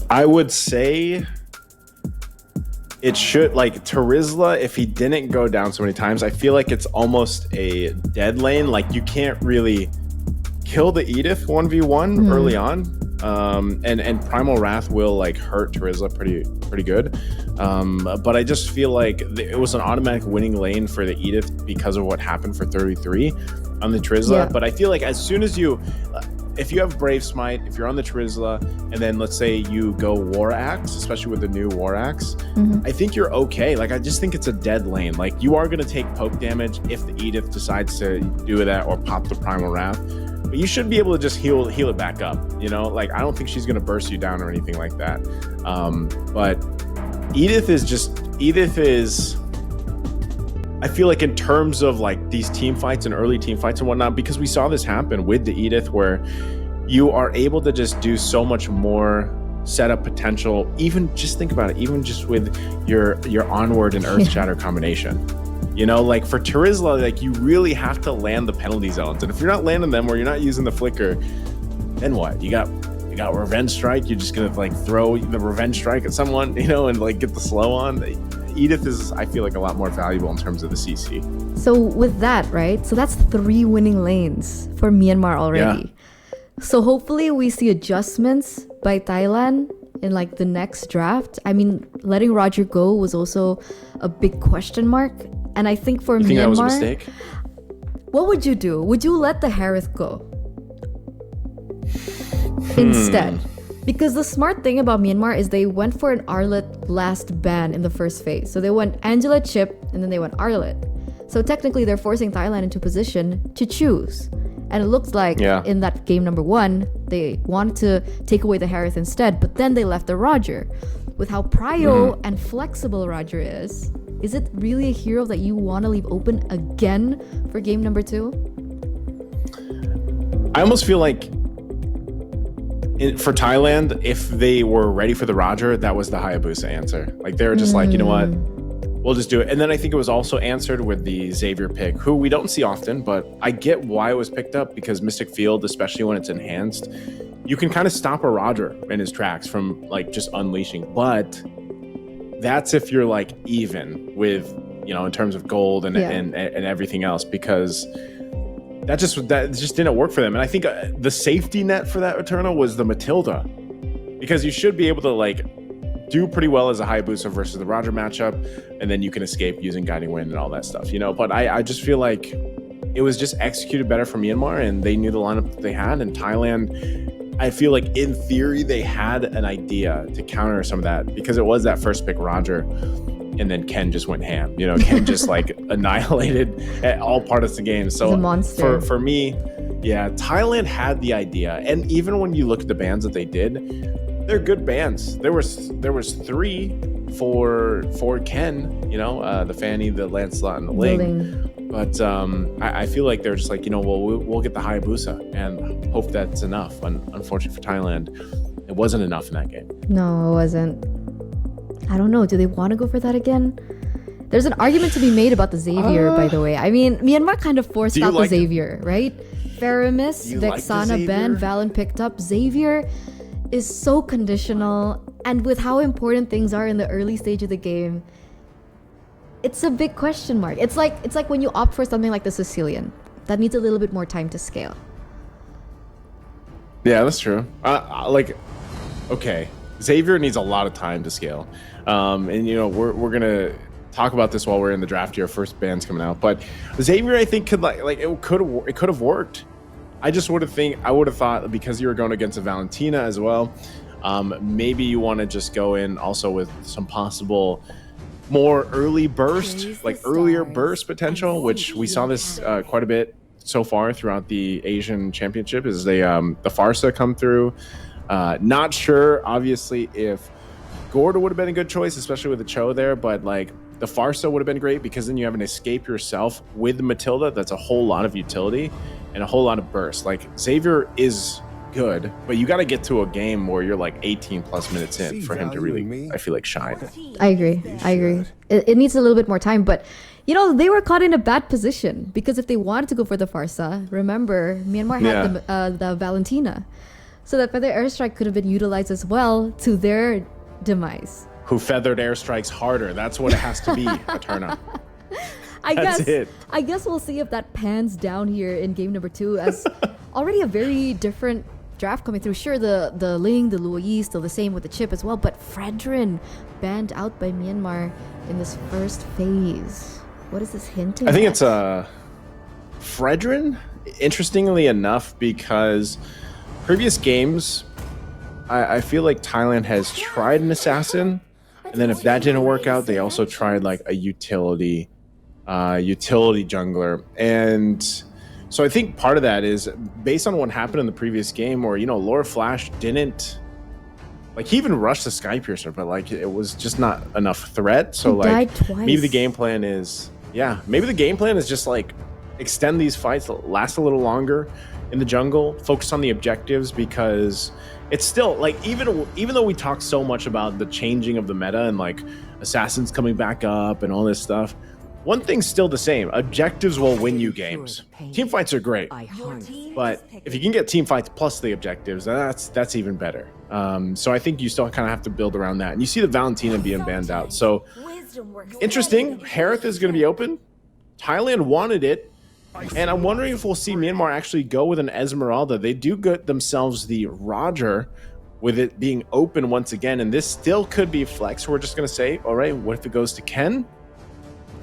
I would say it should, like, Terizla, if he didn't go down so many times, I feel like it's almost a dead lane. Like, you can't really kill the Edith 1v1 early on. And Primal Wrath will like hurt Terizla pretty good. But I just feel like it was an automatic winning lane for the Edith because of what happened for 33 on the Terizla. Yeah. But I feel like as soon as you if you have Brave Smite, if you're on the Terizla, and then let's say you go War Axe, especially with the new War Axe, I think you're okay. Like, I just think it's a dead lane. Like, you are going to take poke damage if the Edith decides to do that or pop the Primal Wrath. But you should be able to just heal it back up, you know? Like, I don't think she's going to burst you down or anything like that. But Edith is... I feel like in terms of like these team fights and early team fights and whatnot, because we saw this happen with the Edith where you are able to just do so much more setup potential. Even just think about it, even just with your Onward and Earth Shatter combination. You know, like for Terizla, like you really have to land the penalty zones. And if you're not landing them or you're not using the flicker, then what? You got Revenge Strike. You're just gonna like throw the Revenge Strike at someone, you know, and like get the slow on. Edith is, I feel like, a lot more valuable in terms of the CC. So with that, right? So that's 3 winning lanes for Myanmar already. Yeah. So hopefully we see adjustments by Thailand in like the next draft. I mean, letting Roger go was also a big question mark. And I think for Myanmar... You think that was a mistake? What would you do? Would you let the Harith go instead? Because the smart thing about Myanmar is they went for an Arlet last ban in the first phase. So they went Angela, Chip, and then they went Arlet. So technically they're forcing Thailand into position to choose. And it looks like in that game number 1, they wanted to take away the Harith instead, but then they left the Roger. With how prio and flexible Roger is it really a hero that you want to leave open again for game number 2? I almost feel like for Thailand, if they were ready for the Roger, that was the Hayabusa answer. Like they were just like, you know what, we'll just do it. And then I think it was also answered with the Xavier pick, who we don't see often, but I get why it was picked up because Mystic Field, especially when it's enhanced, you can kind of stop a Roger in his tracks from like just unleashing. But that's if you're like even with, you know, in terms of gold and everything else, because that just didn't work for them. And I think the safety net for that Eternal was the Matilda, because you should be able to like do pretty well as a Hayabusa versus the Roger matchup, and then you can escape using Guiding Wind and all that stuff, you know. But I just feel like it was just executed better from Myanmar, and they knew the lineup that they had. And Thailand, I feel like in theory they had an idea to counter some of that, because it was that first pick Roger. And then Ken just went ham. You know, Ken just like annihilated at all parts of the game. So a monster. For me, Thailand had the idea. And even when you look at the bans that they did, they're good bans. There was 3 for Ken, you know, the Fanny, the Lancelot, and the Ling. But I feel like they're just like, you know, well, we'll get the Hayabusa and hope that's enough. Unfortunately for Thailand, it wasn't enough in that game. No, it wasn't. I don't know. Do they want to go for that again? There's an argument to be made about the Xavier, by the way. I mean, Myanmar kind of forced out the Xavier, right? Faramis, Vexana, Ben, Valen picked up. Xavier is so conditional, and with how important things are in the early stage of the game, it's a big question mark. It's like when you opt for something like the Sicilian that needs a little bit more time to scale. Yeah, that's true. Okay, Xavier needs a lot of time to scale. And you know, we're gonna talk about this while we're in the draft here. First band's coming out, but Xavier, I think could it could have worked. I would have thought, because you were going against a Valentina as well, maybe you want to just go in also with some possible more early burst, like earlier burst potential, which we saw this quite a bit so far throughout the Asian Championship. Is the Farsa come through? Not sure, obviously, if Gorda would have been a good choice, especially with the Cho there, but like the Farsa would have been great, because then you have an escape yourself with Matilda. That's a whole lot of utility and a whole lot of burst. Like Xavier is good, but you got to get to a game where you're like 18 plus minutes in for him to really, I feel like, shine. I agree. It needs a little bit more time, but You know, they were caught in a bad position because if they wanted to go for the Farsa, remember, Myanmar had the Valentina. So that feather airstrike could have been utilized as well to their demise. Who feathered airstrikes harder? That's what it has to be, Eterna. I guess we'll see if that pans down here in game number 2 as already a very different draft coming through. Sure, the Ling, the Luo Yi still the same with the chip as well, but Fredrin banned out by Myanmar in this first phase. What is this hinting I think at? it's Fredrin, interestingly enough, because previous games, I feel like Thailand has tried an assassin, and then if that didn't work out, they also tried like a utility jungler. And so I think part of that is based on what happened in the previous game where, you know, Laura Flash didn't, like, he even rushed the Sky Piercer, but like it was just not enough threat. So he like died twice. maybe the game plan is just like extend these fights, last a little longer in the jungle, focus on the objectives, because it's still like, even though we talk so much about the changing of the meta and like assassins coming back up and all this stuff, one thing's still the same. Objectives will win you games. Team fights are great, but if you can get team fights plus the objectives, that's even better. So I think you still kind of have to build around that. And you see the Valentina being banned out. So interesting. Harith is going to be open. Thailand wanted it. And I'm wondering if we'll see Myanmar actually go with an Esmeralda. They do get themselves the Roger with it being open once again. And this still could be flex. We're just going to say, all right, what if it goes to Ken?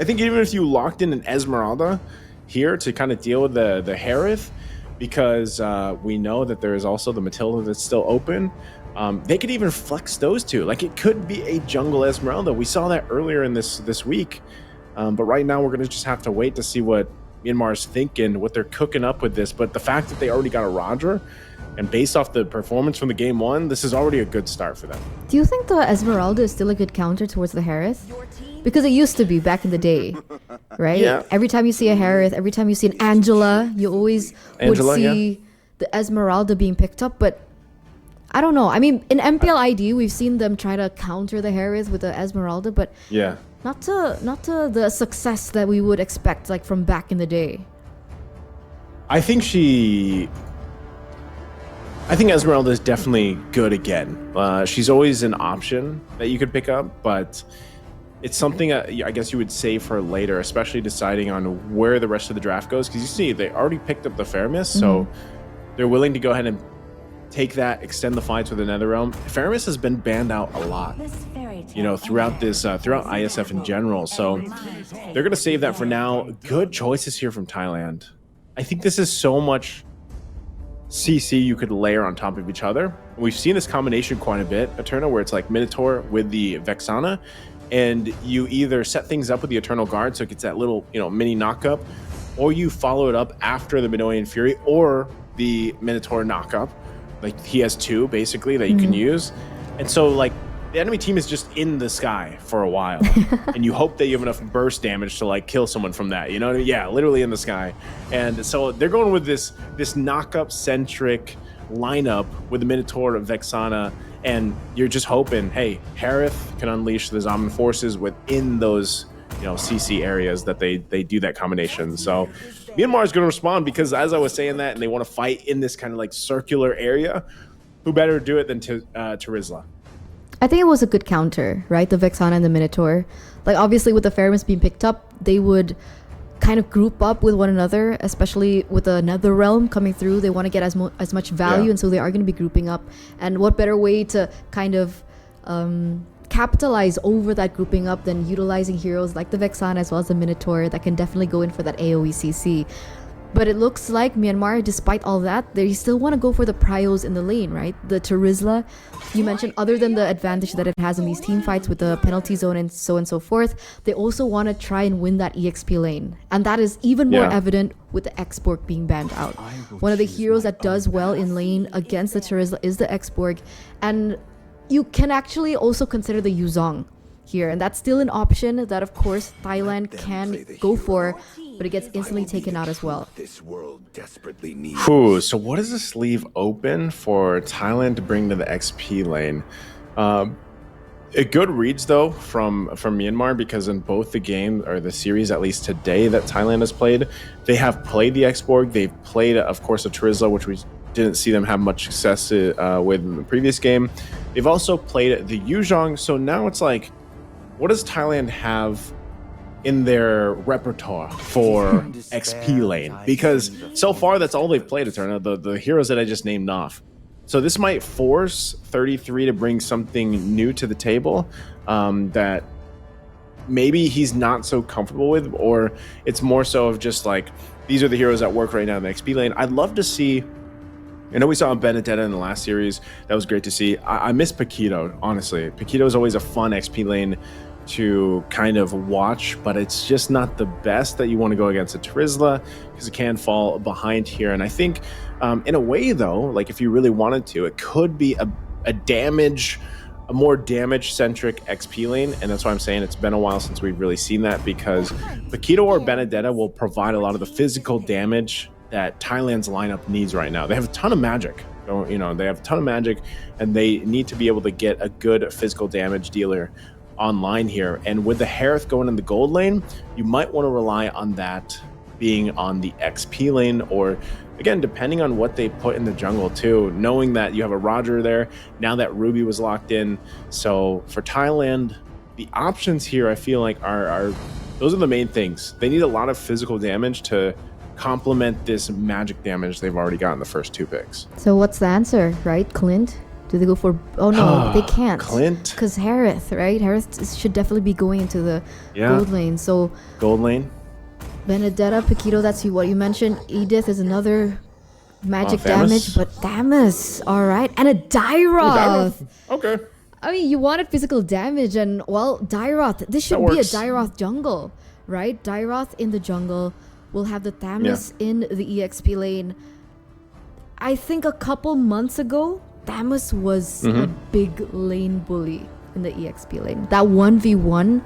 I think even if you locked in an Esmeralda here to kind of deal with the Harith, because we know that there is also the Matilda that's still open, they could even flex those two. Like, it could be a jungle Esmeralda. We saw that earlier in this week. But right now we're going to just have to wait to see what Myanmar's thinking, what they're cooking up with this. But the fact that they already got a Roger, and based off the performance from the game 1, this is already a good start for them. Do you think the Esmeralda is still a good counter towards the Harith? Because it used to be back in the day, right? Yeah. Every time you see a Harith, every time you see an Angela, you always would see the Esmeralda being picked up. But I don't know. I mean, in MPL ID, we've seen them try to counter the Harith with the Esmeralda, but not to the success that we would expect, like from back in the day. I think Esmeralda is definitely good again. She's always an option that you could pick up, but it's something I guess you would save for later, especially deciding on where the rest of the draft goes. Because you see, they already picked up the Faramis, so they're willing to go ahead and take that, extend the fights with another realm. Faramis has been banned out a lot, you know, throughout IESF in general. So they're going to save that for now. Good choices here from Thailand. I think this is so much CC you could layer on top of each other. We've seen this combination quite a bit, Eterna, where it's like Minotaur with the Vexana, and you either set things up with the Eternal Guard so it gets that little, you know, mini knockup, or you follow it up after the Minoan Fury or the Minotaur knockup. Like, he has 2 basically that you can use. And so like the enemy team is just in the sky for a while and you hope that you have enough burst damage to like kill someone from that, you know what I mean? Yeah, literally in the sky. And so they're going with this knockup centric lineup with the Minotaur of Vexana, and you're just hoping, hey, Harith can unleash the Zaman forces within those, you know, CC areas that they do that combination. So Myanmar is going to respond, because as I was saying that, and they want to fight in this kind of like circular area, who better do it than Terizla? I think it was a good counter, right? The Vexana and the Minotaur. Like, obviously with the Faramis being picked up, they would kind of group up with one another, especially with the Nether Realm coming through. They want to get as much value, and so they are going to be grouping up. And what better way to kind of capitalize over that grouping up than utilizing heroes like the Vexana as well as the Minotaur that can definitely go in for that AoE CC. But it looks like Myanmar, despite all that, they still want to go for the Pryos in the lane, right? The Terizla, you mentioned, other than the advantage that it has in these team fights with the penalty zone and so forth, they also want to try and win that EXP lane. And that is even more evident with the Exborg being banned out. One of the heroes that does well in lane against the Terizla is the Exborg. And you can actually also consider the Yuzong here, and that's still an option that, of course, Thailand can go for, but it gets instantly taken out as well. Ooh, so what does this leave open for Thailand to bring to the XP lane? Good reads though from Myanmar, because in both the game or the series, at least today, that Thailand has played, they have played the Exborg. They've played, of course, a Trizla, which we didn't see them have much success with in the previous game. They've also played the Yuzhong. So now it's like, what does Thailand have in their repertoire for XP lane? Because so far that's all they've played, Eterna, the heroes that I just named off. So this might force 33 to bring something new to the table that maybe he's not so comfortable with, or it's more so of just like, these are the heroes that work right now in the XP lane. I'd love to see, I know we saw Benedetta in the last series. That was great to see. I miss Paquito, honestly. Paquito is always a fun XP lane to kind of watch, but it's just not the best that you want to go against a Trizla, because it can fall behind here. And I think in a way though, like if you really wanted to, it could be a more damage centric XP lane. And that's why I'm saying it's been a while since we've really seen that, because Paquito or Benedetta will provide a lot of the physical damage that Thailand's lineup needs right now. They have a ton of magic. They have a ton of magic, and they need to be able to get a good physical damage dealer online here. And with the Harith going in the gold lane, you might want to rely on that being on the XP lane, or again, depending on what they put in the jungle too, knowing that you have a Roger there now that Ruby was locked in. So for Thailand, the options here I feel like are those are the main things. They need a lot of physical damage to complement this magic damage they've already got in the first two picks. So what's the answer, right? Clint? Do they go for... Oh, no, they can't. Clint? Because Harith, right? Harith should definitely be going into the gold lane. So gold lane. Benedetta, Paquito, that's what you mentioned. Edith is another magic damage. But Damas, all right. And a Dairoth. Okay. I mean, you wanted physical damage, and, well, Dairoth. This should be a Dairoth jungle, right? Dairoth in the jungle. We'll have the Damas in the EXP lane. I think a couple months ago, Damas was a big lane bully in the EXP lane. That 1v1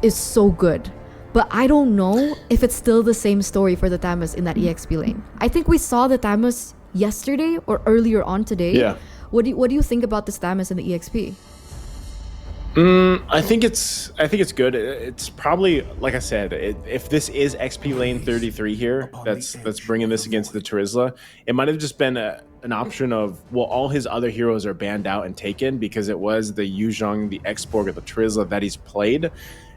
is so good. But I don't know if it's still the same story for the Damas in that EXP lane. I think we saw the Damas yesterday or earlier on today. Yeah. What do you think about this Damas in the EXP? I think it's good. It's probably, like I said, if this is XP lane 33 here, that's bringing this against the Trizla, it might have just been an option of, well, all his other heroes are banned out and taken, because it was the Yuzhong, the Exborg, or the Trizla that he's played.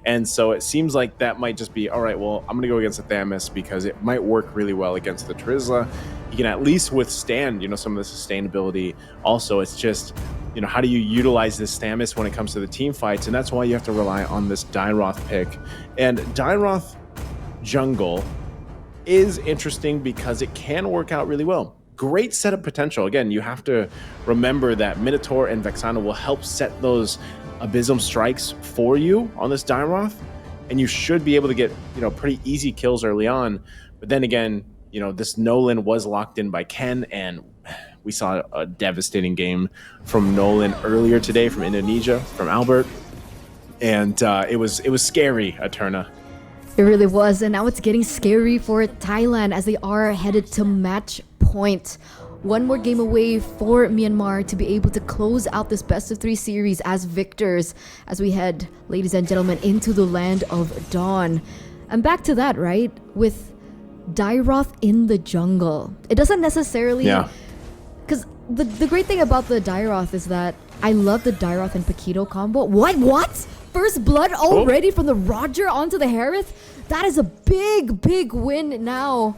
And so it seems like that might just be, all right, well, I'm going to go against the Damas because it might work really well against the Trizla. He can at least withstand, some of the sustainability. Also, it's just, how do you utilize this Damas when it comes to the team fights? And that's why you have to rely on this Dairoth pick. And Dairoth jungle is interesting because it can work out really well. Great setup potential. Again, you have to remember that Minotaur and Vexana will help set those Abysm strikes for you on this Dairoth, and you should be able to get pretty easy kills early on. But then again, this Nolan was locked in by Ken, and we saw a devastating game from Nolan earlier today from Indonesia, from Albert, and it was scary, Eterna. It really was, and now it's getting scary for Thailand as they are headed to match point. One more game away for Myanmar to be able to close out this best-of-3 series as victors as we head, ladies and gentlemen, into the land of dawn. And back to that, right? With Dairoth in the jungle. It doesn't necessarily... Yeah. Because the great thing about the Dairoth is that I love the Dairoth and Paquito combo. What? First blood already from the Roger onto the Harith? That is a big win now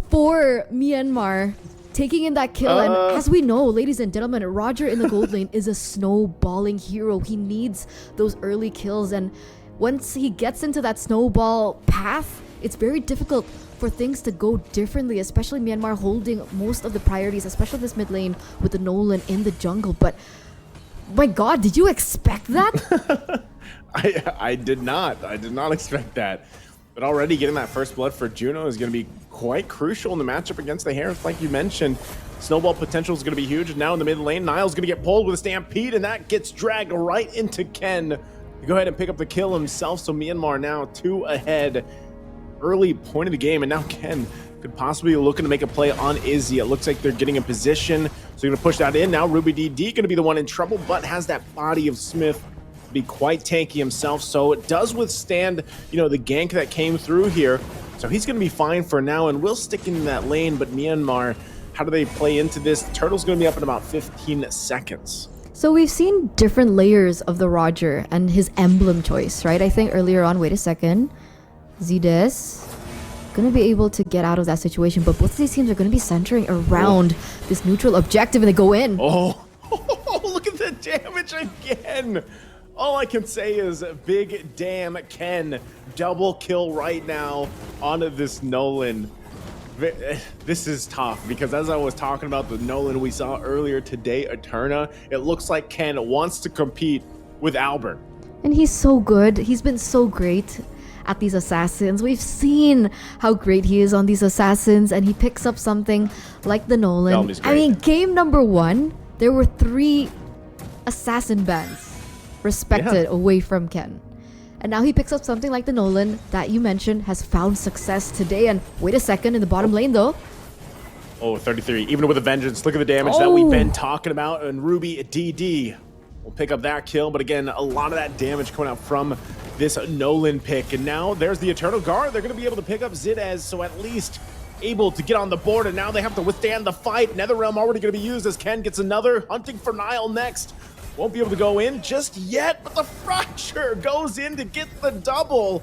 for Myanmar. Taking in that kill, and as we know, ladies and gentlemen, Roger in the gold lane is a snowballing hero. He needs those early kills, and once he gets into that snowball path, it's very difficult for things to go differently, especially Myanmar holding most of the priorities, especially this mid lane with the Nolan in the jungle. But my god, did you expect that? I did not expect that. But already getting that first blood for Juno is going to be quite crucial in the matchup against the Harith, like you mentioned. Snowball potential is going to be huge. Now in the mid lane, Niall's going to get pulled with a Stampede, and that gets dragged right into Ken to go ahead and pick up the kill himself. So Myanmar now 2 ahead, early point of the game, and now Ken could possibly be looking to make a play on Izzy. It looks like they're getting in position, so they're going to push that in. Now Ruby DD going to be the one in trouble, but has that body of Smith to be quite tanky himself, so it does withstand, the gank that came through here. So he's going to be fine for now, and we'll stick in that lane. But Myanmar, how do they play into this? Turtle's going to be up in about 15 seconds. So we've seen different layers of the Roger and his emblem choice, right? I think earlier on, wait a second, Zides gonna be able to get out of that situation, but both of these teams are gonna be centering around this neutral objective, and they go in. Oh, look at the damage again. All I can say is big damn Ken, double kill right now onto this Nolan. This is tough because as I was talking about the Nolan we saw earlier today, Eterna, it looks like Ken wants to compete with Albert. And he's so good. He's been so great at these assassins. We've seen how great he is on these assassins, and he picks up something like the Nolan. I mean, game number 1, there were 3 assassin bans respected away from Ken. And now he picks up something like the Nolan that you mentioned has found success today. And wait a second, in the bottom lane though. Oh, 33, even with a vengeance. Look at the damage that we've been talking about. And Ruby DD will pick up that kill. But again, a lot of that damage coming out from this Nolan pick. And now there's the Eternal Guard. They're going to be able to pick up Zides, so at least able to get on the board. And now they have to withstand the fight. Netherrealm already going to be used as Ken gets another. Hunting for Nile next. Won't be able to go in just yet, but the Fracture goes in to get the double.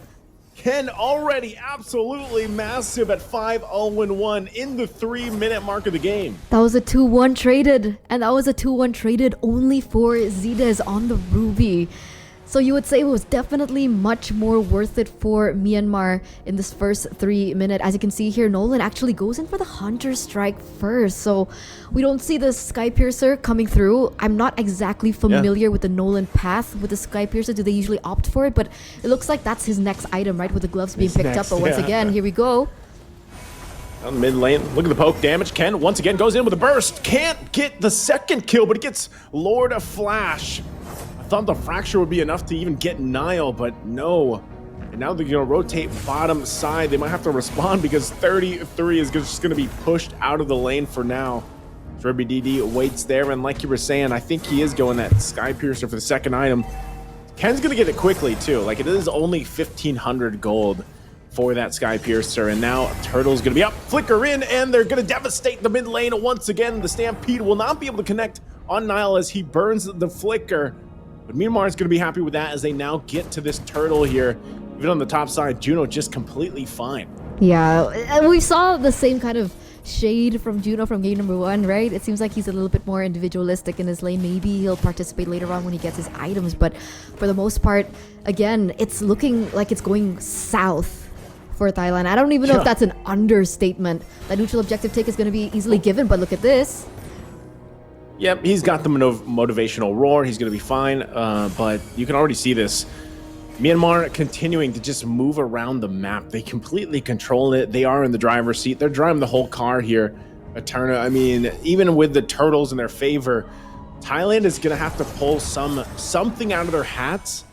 Ken already absolutely massive at 5-0-1 in the 3-minute mark of the game. That was a 2-1 traded, and that was a 2-1 traded only for Zides on the Ruby. So you would say it was definitely much more worth it for Myanmar in this first 3 minute. As you can see here, Nolan actually goes in for the Hunter Strike first. So we don't see the Sky Piercer coming through. I'm not exactly familiar with the Nolan path with the Sky Piercer. Do they usually opt for it? But it looks like that's his next item, right? With the gloves being picked up. But once again, here we go. On mid lane, look at the poke damage. Ken once again goes in with a burst. Can't get the second kill, but he gets Lord of Flash. Thought the Fracture would be enough to even get Nile, but no. And now they're going to rotate bottom side. They might have to respond because 33 is just going to be pushed out of the lane for now. Ruby DD waits there, and like you were saying, I think he is going that Sky Piercer for the second item. Ken's going to get it quickly too. Like, it is only 1,500 gold for that Sky Piercer, and now Turtle's going to be up, flicker in, and they're going to devastate the mid lane once again. The Stampede will not be able to connect on Nile as he burns the flicker. But Myanmar is going to be happy with that as they now get to this Turtle here. Even on the top side, Juno just completely fine. Yeah, and we saw the same kind of shade from Juno from game number 1, right? It seems like he's a little bit more individualistic in his lane. Maybe he'll participate later on when he gets his items. But for the most part, again, it's looking like it's going south for Thailand. I don't even know if that's an understatement. That neutral objective take is going to be easily given, but look at this. Yep, he's got the motivational roar. He's going to be fine, but you can already see this. Myanmar continuing to just move around the map. They completely control it. They are in the driver's seat. They're driving the whole car here. Eterna, I mean, even with the Turtles in their favor, Thailand is going to have to pull something out of their hats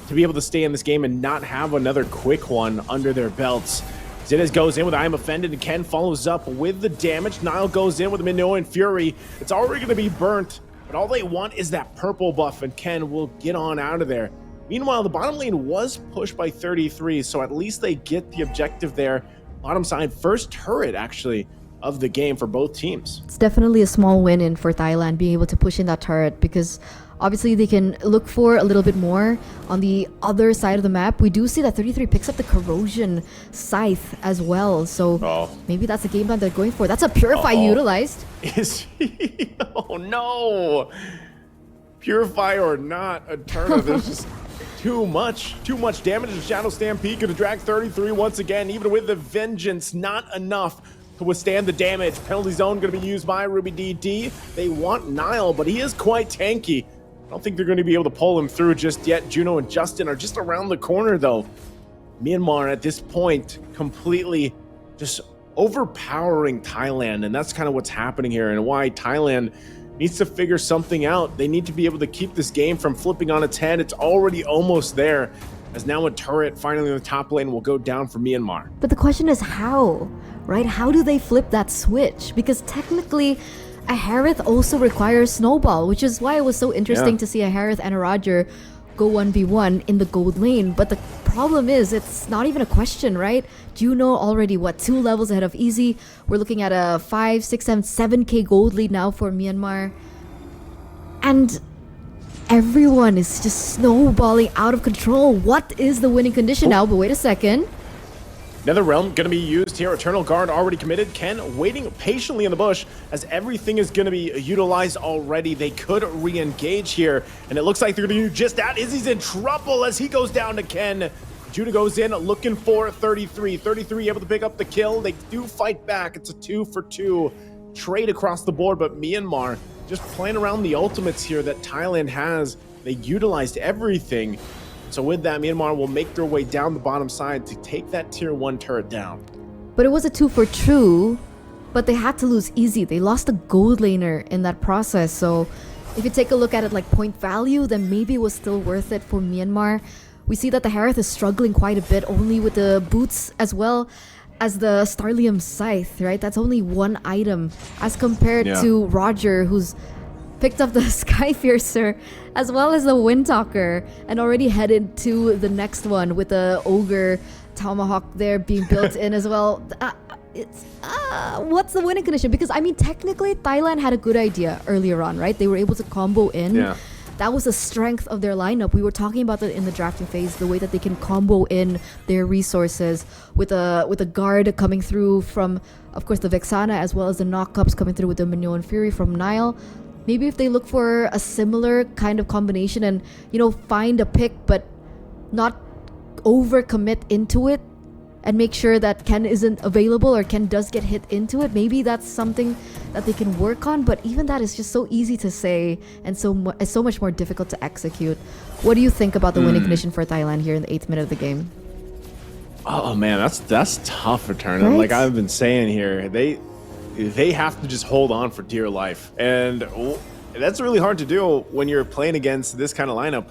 to be able to stay in this game and not have another quick one under their belts. Zides goes in with I Am Offended, and Ken follows up with the damage. Nile goes in with the Minoan Fury. It's already going to be burnt, but all they want is that purple buff, and Ken will get on out of there. Meanwhile, the bottom lane was pushed by 33, so at least they get the objective there. Bottom side, first turret, actually, of the game for both teams. It's definitely a small win in for Thailand being able to push in that turret, because obviously they can look for a little bit more on the other side of the map. We do see that 33 picks up the Corrosion Scythe as well, so maybe that's the game plan they're going for. That's a Purify utilized. Is he? Oh no! Purify or not, Eterna, there's just too much damage. The Shadow Stampede gonna drag 33 once again, even with the Vengeance, not enough to withstand the damage. Penalty zone gonna be used by Ruby DD. They want Nile, but he is quite tanky. I don't think they're going to be able to pull him through just yet. Juno and Justin are just around the corner, though. Myanmar, at this point, completely just overpowering Thailand, and that's kind of what's happening here and why Thailand needs to figure something out. They need to be able to keep this game from flipping on its head. It's already almost there, as now a turret finally in the top lane will go down for Myanmar. But the question is how, right? How do they flip that switch? Because technically, a Harith also requires Snowball, which is why it was so interesting to see a Harith and a Roger go 1v1 in the gold lane. But the problem is, it's not even a question, right? Juno already, 2 levels ahead of Easy. We're looking at a 5, 6, 7, 7k gold lead now for Myanmar. And everyone is just snowballing out of control. What is the winning condition now? But wait a second. Nether Realm going to be used here. Eternal Guard already committed. Ken waiting patiently in the bush as everything is going to be utilized already. They could re-engage here, and it looks like they're going to do just that. Izzy's in trouble as he goes down to Ken. Judah goes in looking for 33. 33 able to pick up the kill. They do fight back. It's a 2-for-2 trade across the board, but Myanmar just playing around the ultimates here that Thailand has. They utilized everything. So with that, Myanmar will make their way down the bottom side to take that tier 1 turret down. But it was a 2-for-2, but they had to lose Easy. They lost a gold laner in that process. So if you take a look at it like point value, then maybe it was still worth it for Myanmar. We see that the Harith is struggling quite a bit, only with the boots as well as the Starlium Scythe, right? That's only one item as compared to Roger, who's picked up the Skyfiercer as well as the Windtalker and already headed to the next one with the Ogre Tomahawk there being built in as well. What's the winning condition? Because I mean, technically Thailand had a good idea earlier on, right? They were able to combo in. Yeah. That was the strength of their lineup. We were talking about that in the drafting phase, the way that they can combo in their resources with a guard coming through from, of course, the Vexana, as well as the Knockups coming through with the Mignon Fury from Nile. Maybe if they look for a similar kind of combination and, find a pick but not overcommit into it and make sure that Ken isn't available or Ken does get hit into it, maybe that's something that they can work on. But even that is just so easy to say and so much more difficult to execute. What do you think about the winning condition for Thailand here in the 8th minute of the game? Oh man, that's tough, Return. Right? Like I've been saying here, they have to just hold on for dear life, and that's really hard to do when you're playing against this kind of lineup,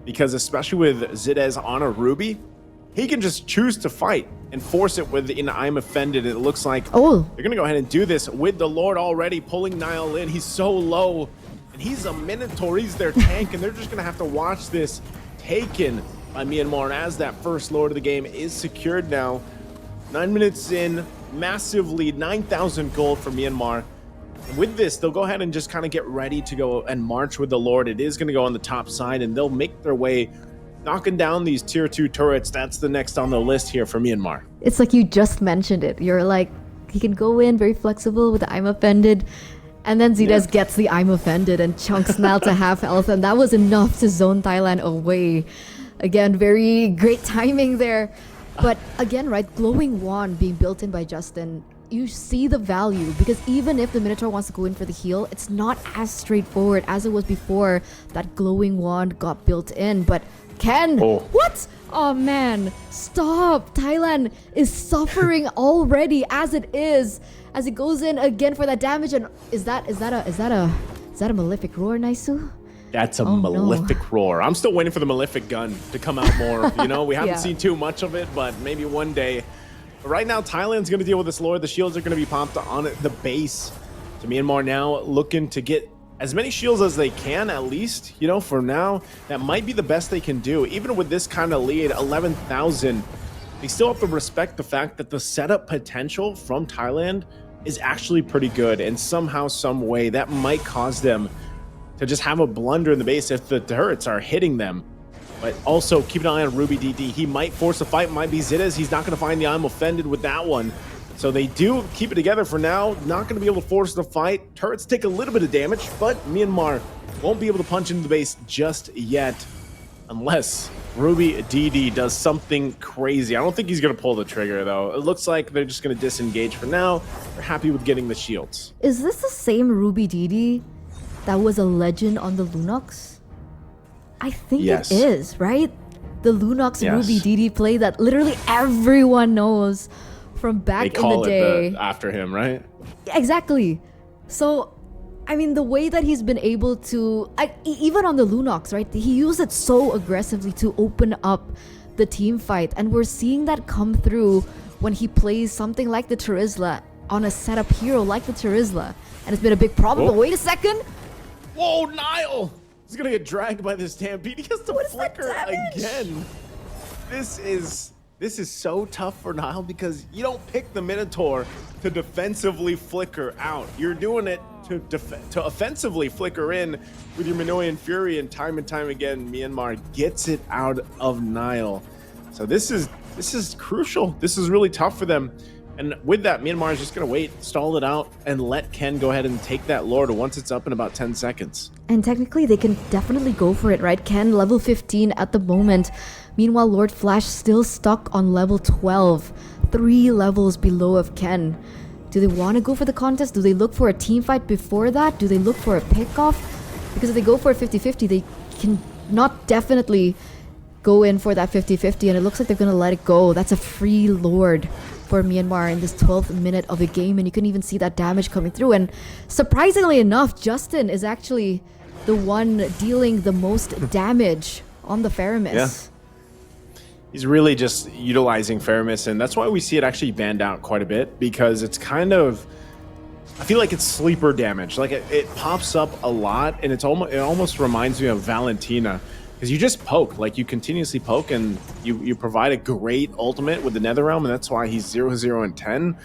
because especially with Zidez on a Ruby, he can just choose to fight and force it with an I'm offended. It looks like they're gonna go ahead and do this with the Lord already pulling Nile in. He's so low, and he's a Minotaur, he's their tank, and they're just gonna have to watch this taken by Myanmar. And as that first Lord of the game is secured now, 9 minutes in, massive lead, 9,000 gold for Myanmar. With this, they'll go ahead and just kind of get ready to go and march with the Lord. It is going to go on the top side, and they'll make their way, knocking down these tier 2 turrets. That's the next on the list here for Myanmar. It's like you just mentioned it. You're like, he can go in very flexible with the I'm offended, and then Zidez gets the I'm offended and chunks Nile to half health, and that was enough to zone Thailand away. Again, very great timing there. But again, right, Glowing Wand being built in by Justin, you see the value, because even if the Minotaur wants to go in for the heal, it's not as straightforward as it was before that Glowing Wand got built in. But Ken, what? Oh man, stop. Thailand is suffering already as it is, as it goes in again for that damage. And is that a Malefic Roar, Naisu? That's a Malefic Roar. I'm still waiting for the Malefic Gun to come out more. We haven't seen too much of it, but maybe one day. But right now, Thailand's going to deal with this Lord. The shields are going to be popped on the base. So Myanmar now looking to get as many shields as they can, at least. For now, that might be the best they can do. Even with this kind of lead, 11,000, they still have to respect the fact that the setup potential from Thailand is actually pretty good. And somehow, some way, that might cause them to just have a blunder in the base if the turrets are hitting them. But also keep an eye on Ruby DD. He might force a fight, might be Zidez. He's not going to find the I'm offended with that one. So they do keep it together for now. Not going to be able to force the fight. Turrets take a little bit of damage, but Myanmar won't be able to punch into the base just yet. Unless Ruby DD does something crazy. I don't think he's going to pull the trigger, though. It looks like they're just going to disengage for now. They're happy with getting the shields. Is this the same Ruby DD that was a legend on the Lunox? I think it is, right? The Lunox Ruby DD play that literally everyone knows from back in the day. It after him, right? Exactly. So, I mean, the way that he's been able to, even on the Lunox, right? He used it so aggressively to open up the team fight. And we're seeing that come through when he plays something like the Terizla on a setup hero like the Terizla. And it's been a big problem. But wait a second. Whoa, Nile! He's gonna get dragged by the Stampede. He gets the flicker again. This is so tough for Nile because you don't pick the Minotaur to defensively flicker out. You're doing it to offensively flicker in with your Minoan Fury, and time again, Myanmar gets it out of Nile. So this is crucial. This is really tough for them. And with that, Myanmar is just going to wait, stall it out, and let Ken go ahead and take that Lord once it's up in about 10 seconds. And technically, they can definitely go for it, right? Ken, level 15 at the moment. Meanwhile, Lord Flash still stuck on level 12, 3 levels below of Ken. Do they want to go for the contest? Do they look for a team fight before that? Do they look for a pickoff? Because if they go for a 50-50, they can not definitely go in for that 50-50, and it looks like they're going to let it go. That's a free Lord for Myanmar in this 12th minute of the game, and you can even see that damage coming through. And surprisingly enough, Justin is actually the one dealing the most damage on the Faramis. Yeah. He's really just utilizing Faramis, and that's why we see it actually banned out quite a bit, because it's kind of, I feel like it's sleeper damage. Like it pops up a lot, and it almost reminds me of Valentina. Because you just poke, like you continuously poke, and you provide a great ultimate with the Netherrealm, and that's why he's 0-0 and 10.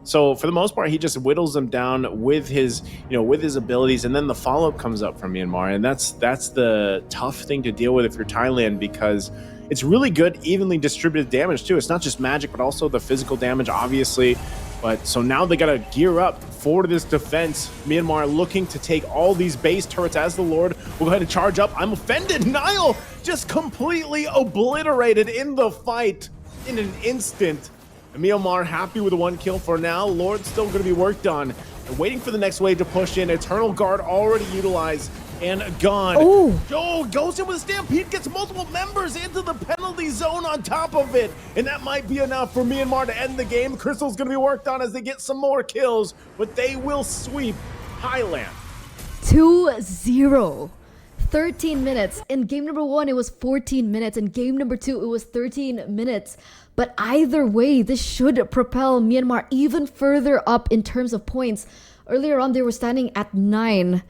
So for the most part, he just whittles them down with his, with his abilities, and then the follow-up comes up from Myanmar, and that's the tough thing to deal with if you're Thailand, because it's really good, evenly distributed damage too. It's not just magic, but also the physical damage, obviously. But so now they gotta gear up for this defense. Myanmar looking to take all these base turrets as the Lord will go ahead and charge up. I'm offended. Nile just completely obliterated in the fight in an instant. And Myanmar happy with the 1 kill for now. Lord still gonna be worked on. And waiting for the next wave to push in. Eternal Guard already utilized and gone. Oh, goes in with a Stampede, gets multiple members into the penalty zone on top of it. And that might be enough for Myanmar to end the game. Crystal's going to be worked on as they get some more kills, but they will sweep Thailand. 2-0. 13 minutes. In game number 1, it was 14 minutes. In game number 2, it was 13 minutes. But either way, this should propel Myanmar even further up in terms of points. Earlier on, they were standing at 9.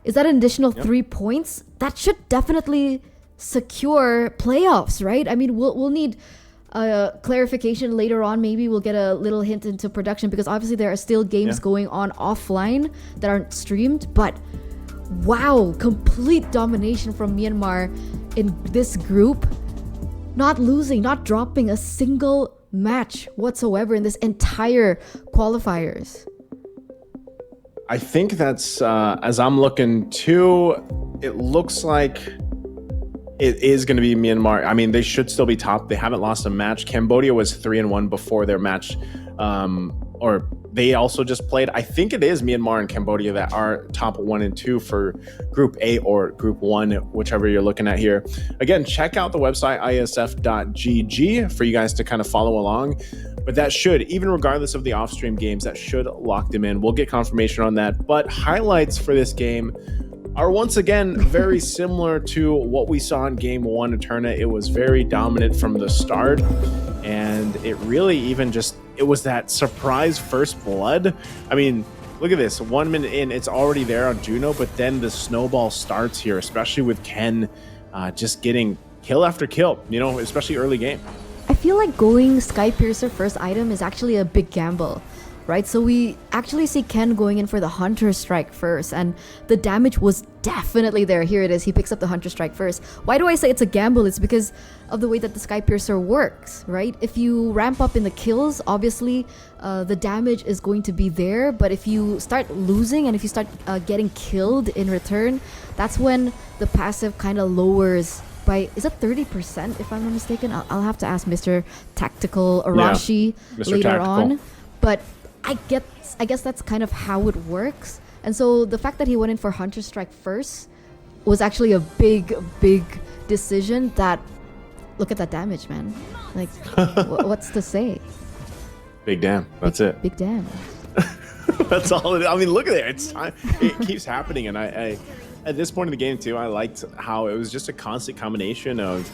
Is that an additional 3 points? That should definitely secure playoffs, right? I mean, we'll need clarification later on. Maybe we'll get a little hint into production, because obviously there are still games going on offline that aren't streamed. But wow, complete domination from Myanmar in this group. Not losing, not dropping a single match whatsoever in this entire qualifiers. I think that's, as I'm looking too, it looks like it is going to be Myanmar. I mean, they should still be top. They haven't lost a match. Cambodia was 3-1 before their match, or they also just played. I think it is Myanmar and Cambodia that are top 1 and 2 for Group A or Group 1, whichever you're looking at here. Again, check out the website IESF.gg for you guys to kind of follow along. But that should, even regardless of the off-stream games, that should lock them in. We'll get confirmation on that. But highlights for this game are once again very similar to what we saw in Game 1 Eterna. It was very dominant from the start. And it really even just, it was that surprise first blood. I mean, look at this. 1 minute in, it's already there on Juno. But then the snowball starts here, especially with Ken just getting kill after kill, especially early game. I feel like going Sky Piercer first item is actually a big gamble, right? So we actually see Ken going in for the Hunter Strike first, and the damage was definitely there. Here it is. He picks up the Hunter Strike first. Why do I say it's a gamble? It's because of the way that the Sky Piercer works, right? If you ramp up in the kills, obviously the damage is going to be there. But if you start losing and if you start getting killed in return, that's when the passive kind of lowers by, is it 30% if I'm not mistaken? I'll have to ask Mr. Tactical Arashi later on. But I guess that's kind of how it works. And so the fact that he went in for Hunter Strike first was actually a big decision. That, look at that damage, man. Like, what's to say? Big damn. That's it. Big damn. That's all it is. I mean, look at it. It's time. It keeps happening. And I at this point in the game too, I liked how it was just a constant combination of,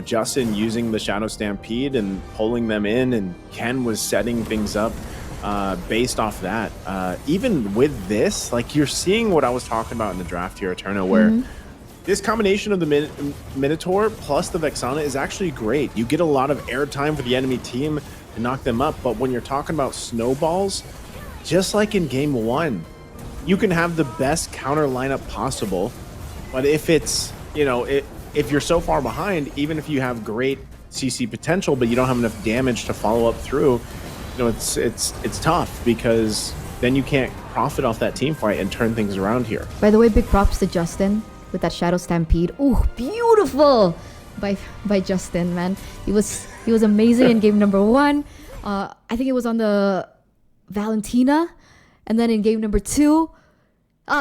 Justin using the Shadow Stampede and pulling them in, and Ken was setting things up based off that. Even with this, like, you're seeing what I was talking about in the draft here, Eterna, where this combination of the Minotaur plus the Vexana is actually great. You get a lot of airtime for the enemy team to knock them up, but when you're talking about snowballs, just like in game 1, you can have the best counter lineup possible, but if it's, you know, if you're so far behind, even if you have great CC potential, but you don't have enough damage to follow up through, you know, it's tough because then you can't profit off that team fight and turn things around here. By the way, big props to Justin with that Shadow Stampede. Ooh, beautiful by Justin, man. He was amazing in game number 1. I think it was on the Valentina, and then in game number 2.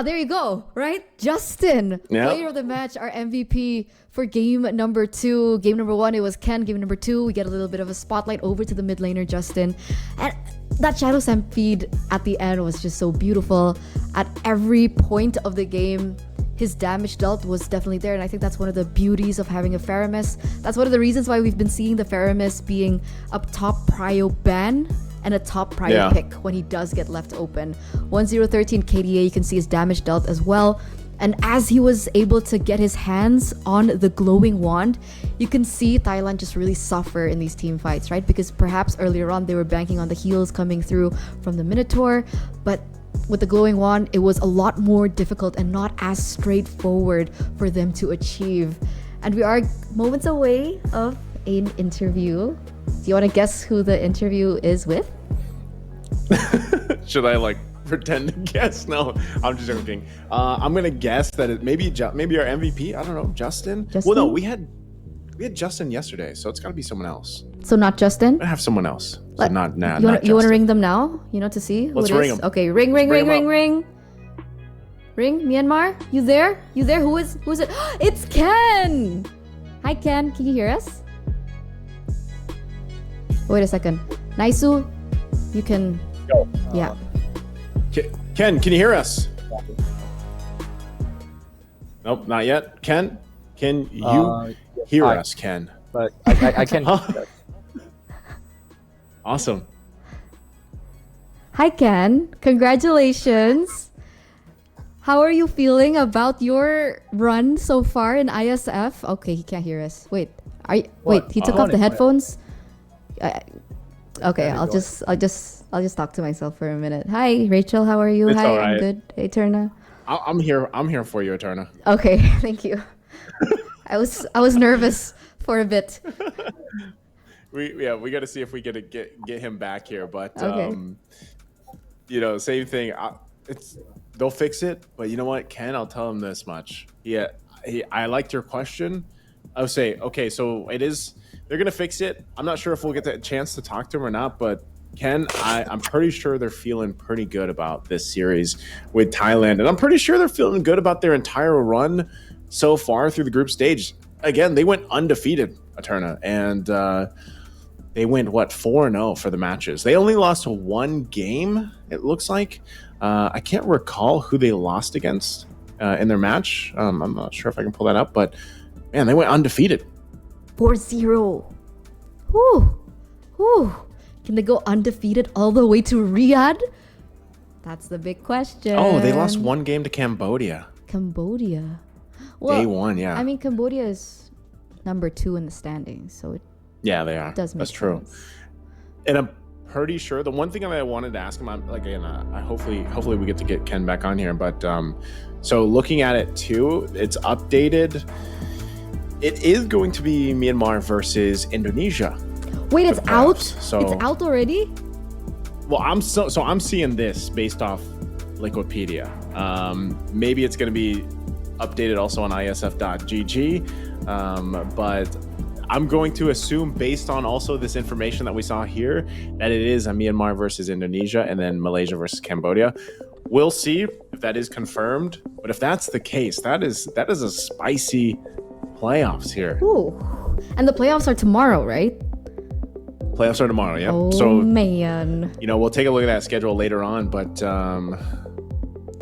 There you go, right? Justin, player of the match, our MVP for game number 2. Game number 1, it was Ken. Game number 2, we get a little bit of a spotlight over to the mid laner, Justin. And that Shadow Stampede at the end was just so beautiful. At every point of the game, his damage dealt was definitely there, and I think that's one of the beauties of having a Faramis. That's one of the reasons why we've been seeing the Faramis being a top prio ban and a top prio pick when he does get left open. 1013 KDA, you can see his damage dealt as well. And as he was able to get his hands on the glowing wand, you can see Thailand just really suffer in these team fights, right? Because perhaps earlier on they were banking on the heals coming through from the Minotaur, but with the glowing wand, it was a lot more difficult and not as straightforward for them to achieve. And we are moments away of an interview. Do you want to guess who the interview is with? Should I like pretend to guess? No, I'm just joking. I'm gonna guess that it maybe our MVP. I don't know, Justin. Well, no, we had Justin yesterday, so it's got to be someone else. So not Justin? I have someone else. So not you want to ring them now? You know, to see who Let's it is? ring them. Okay, ring. Ring, Myanmar? You there? Who is it? It's Ken! Hi, Ken. Can you hear us? Wait a second. Naisu, you can... Go. Yeah. Ken, can you hear us? Nope, not yet. Ken, can you hear us, Ken? But I can. Awesome. Hi, Ken. Congratulations. How are you feeling about your run so far in ISF? Okay, he can't hear us. Wait, he took off the headphones? Okay, I'll just talk to myself for a minute. Hi, Rachel. How are you? It's Hi, all right. I'm good. Hey, Turna. I'm here for you, Eterna. Okay, thank you. I was nervous for a bit. We got to see if we get him back here, but Okay. you know, same thing. They'll fix it, but you know what, Ken? I'll tell him this much. Yeah, I liked your question. I would say, okay, so they're gonna fix it. I'm not sure if we'll get the chance to talk to him or not, but Ken, I'm pretty sure they're feeling pretty good about this series with Thailand, and I'm pretty sure they're feeling good about their entire run so far through the group stage. Again, they went undefeated, Eterna, and they went 4-0 for the matches. They only lost 1 game, it looks like. I can't recall who they lost against in their match. I'm not sure if I can pull that up, but man, they went undefeated. 4-0. Whew. Can they go undefeated all the way to Riyadh? That's the big question. Oh, they lost 1 game to Cambodia. Cambodia. Well, Day 1, yeah. I mean, Cambodia is number 2 in the standings, so it Yeah, they are. does make That's true. sense. And I'm pretty sure the one thing that I wanted to ask him, I hopefully we get to get Ken back on here, but so looking at it too, it's updated. It is going to be Myanmar versus Indonesia. Wait, it's out? So It's out already? well, I'm seeing this based off Liquipedia. Maybe it's going to be updated also on IESF.gg, but I'm going to assume, based on also this information that we saw here, that it is a Myanmar versus Indonesia and then Malaysia versus Cambodia. We'll see if that is confirmed, but if that's the case, that is a spicy playoffs here. Ooh. And the playoffs are tomorrow, right? Playoffs are tomorrow, yeah. Oh, So, man. you know, we'll take a look at that schedule later on, but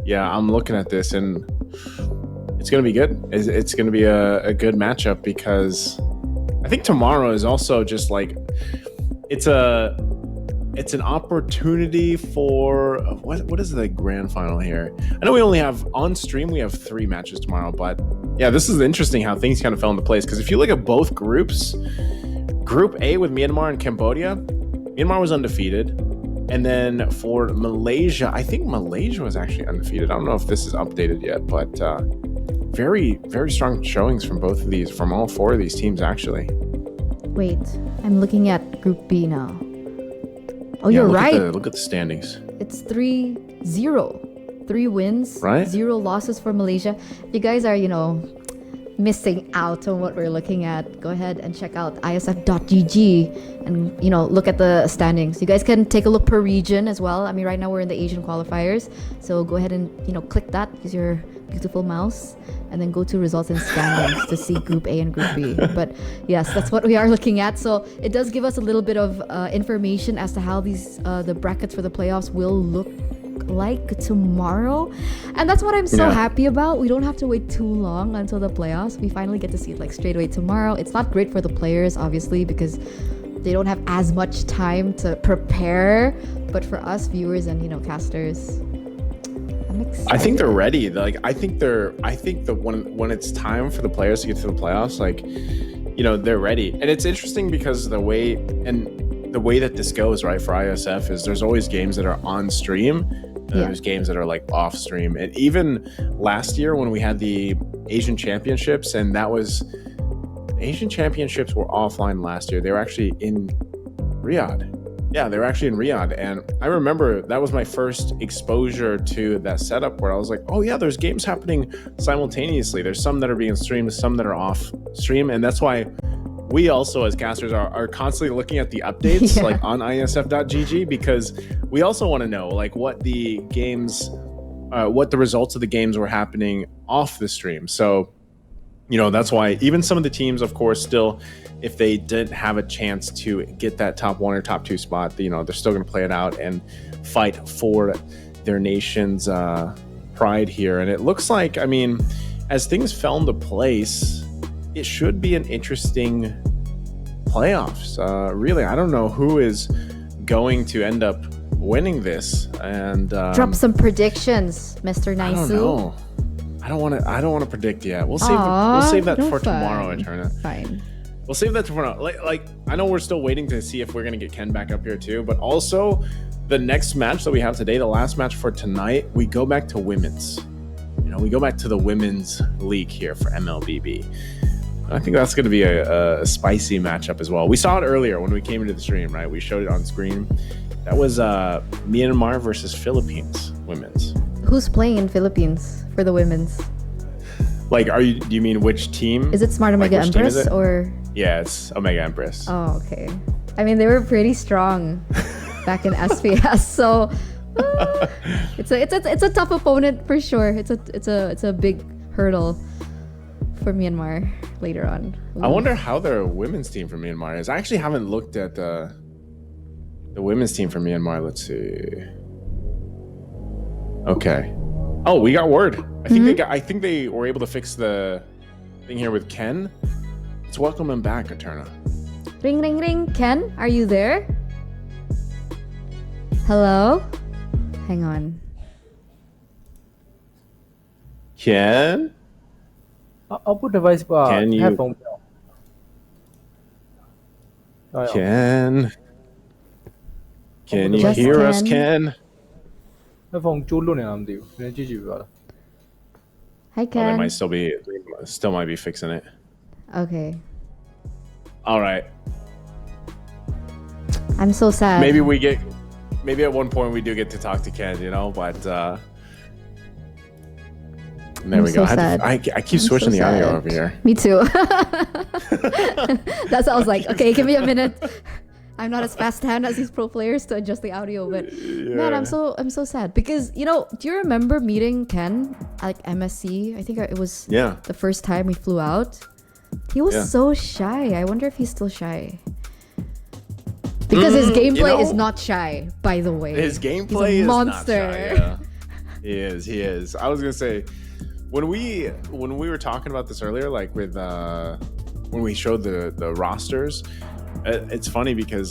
yeah, I'm looking at this and it's going to be good. It's going to be a good matchup because I think tomorrow is also just like, it's a it's an opportunity for what is the grand final here? I know we only have on stream, we have 3 matches tomorrow, but yeah, this is interesting how things kind of fell into place. Because if you look at both groups, Group A with Myanmar and Cambodia, Myanmar was undefeated. And then for Malaysia, I think Malaysia was actually undefeated. I don't know if this is updated yet, but very, very strong showings from both of these, from all 4 of these teams, actually. Wait, I'm looking at Group B now. Oh, Yeah, you're right. Look at the standings. It's 3-0. 3 wins, Right. 0 losses for Malaysia. If you guys are, missing out on what we're looking at, go ahead and check out IESF.gg and, look at the standings. You guys can take a look per region as well. I mean, right now we're in the Asian qualifiers. So go ahead and, click that, use your beautiful mouse, and then go to results and standings to see Group A and Group B. But yes, that's what we are looking at. So it does give us a little bit of information as to how these the brackets for the playoffs will look like tomorrow, and that's what I'm so happy about. We don't have to wait too long until the playoffs. We finally get to see it like straight away tomorrow. It's not great for the players, obviously, because they don't have as much time to prepare, but for us viewers and casters, I'm excited. I think they're ready. I think that when it's time for the players to get to the playoffs, they're ready. And it's interesting because the way that this goes, right, for ISF is there's always games that are on stream. There's games that are off stream. And even last year when we had the Asian Championships, and Asian Championships were offline last year. They were actually in Riyadh. Yeah, they were actually in Riyadh. And I remember that was my first exposure to that setup where I was like, oh yeah, there's games happening simultaneously. There's some that are being streamed, some that are off stream. And that's why we also as casters are constantly looking at the updates on IESF.gg, because we also want to know what the games, what the results of the games were happening off the stream. So, that's why even some of the teams, of course, still, if they didn't have a chance to get that top 1 or top 2 spot, they're still going to play it out and fight for their nation's pride here. And it looks like, as things fell into place, it should be an interesting playoffs. Really, I don't know who is going to end up winning this. And drop some predictions, Mr. Naisu. I don't know. I don't want to predict yet. We'll save that for tomorrow, Eterna. Fine. We'll save that for tomorrow. I know we're still waiting to see if we're gonna get Ken back up here too, but also the next match that we have today, the last match for tonight, we go back to women's. We go back to the women's league here for MLBB. I think that's going to be a spicy matchup as well. We saw it earlier when we came into the stream, right? We showed it on screen. That was Myanmar versus Philippines women's. Who's playing in Philippines for the women's? Do you mean which team? Is it Smart Omega Empress or? Yeah, it's Omega Empress. Oh, okay. They were pretty strong back in SPS, so it's a tough opponent for sure. It's a big hurdle for Myanmar later on. Ooh. I wonder how their women's team from Myanmar is. I actually haven't looked at the women's team from Myanmar. Let's see. Okay. Oh, we got word. I think they were able to fix the thing here with Ken. Let's welcome him back, Eterna. Ring, ring, ring. Ken, are you there? Hello? Hang on. Ken? I'll put device Can you? headphone. Ken? Can you Just hear us, Ken? Ken? headphone ကျိုးလွတ်နေတာမသိဘူးနည်းကြည့်ကြည့်ပြပါလား Hi, Oh, they Ken. might still might be fixing it. Okay. All right. I'm so sad. Maybe at one point we do get to talk to Ken, but there I'm we go. so sad. I keep switching the audio sad. over here. Me too. That's why I was like, okay, give me a minute. I'm not as fast hand as these pro players to adjust the audio, but man, I'm so sad because do you remember meeting Ken at MSC? I think it was the first time we flew out. He was so shy. I wonder if he's still shy. Because his gameplay is not shy, by the way. His gameplay He's a is monster. not shy. Yeah. He is. I was gonna say when we were talking about this earlier, with when we showed the rosters, it's funny because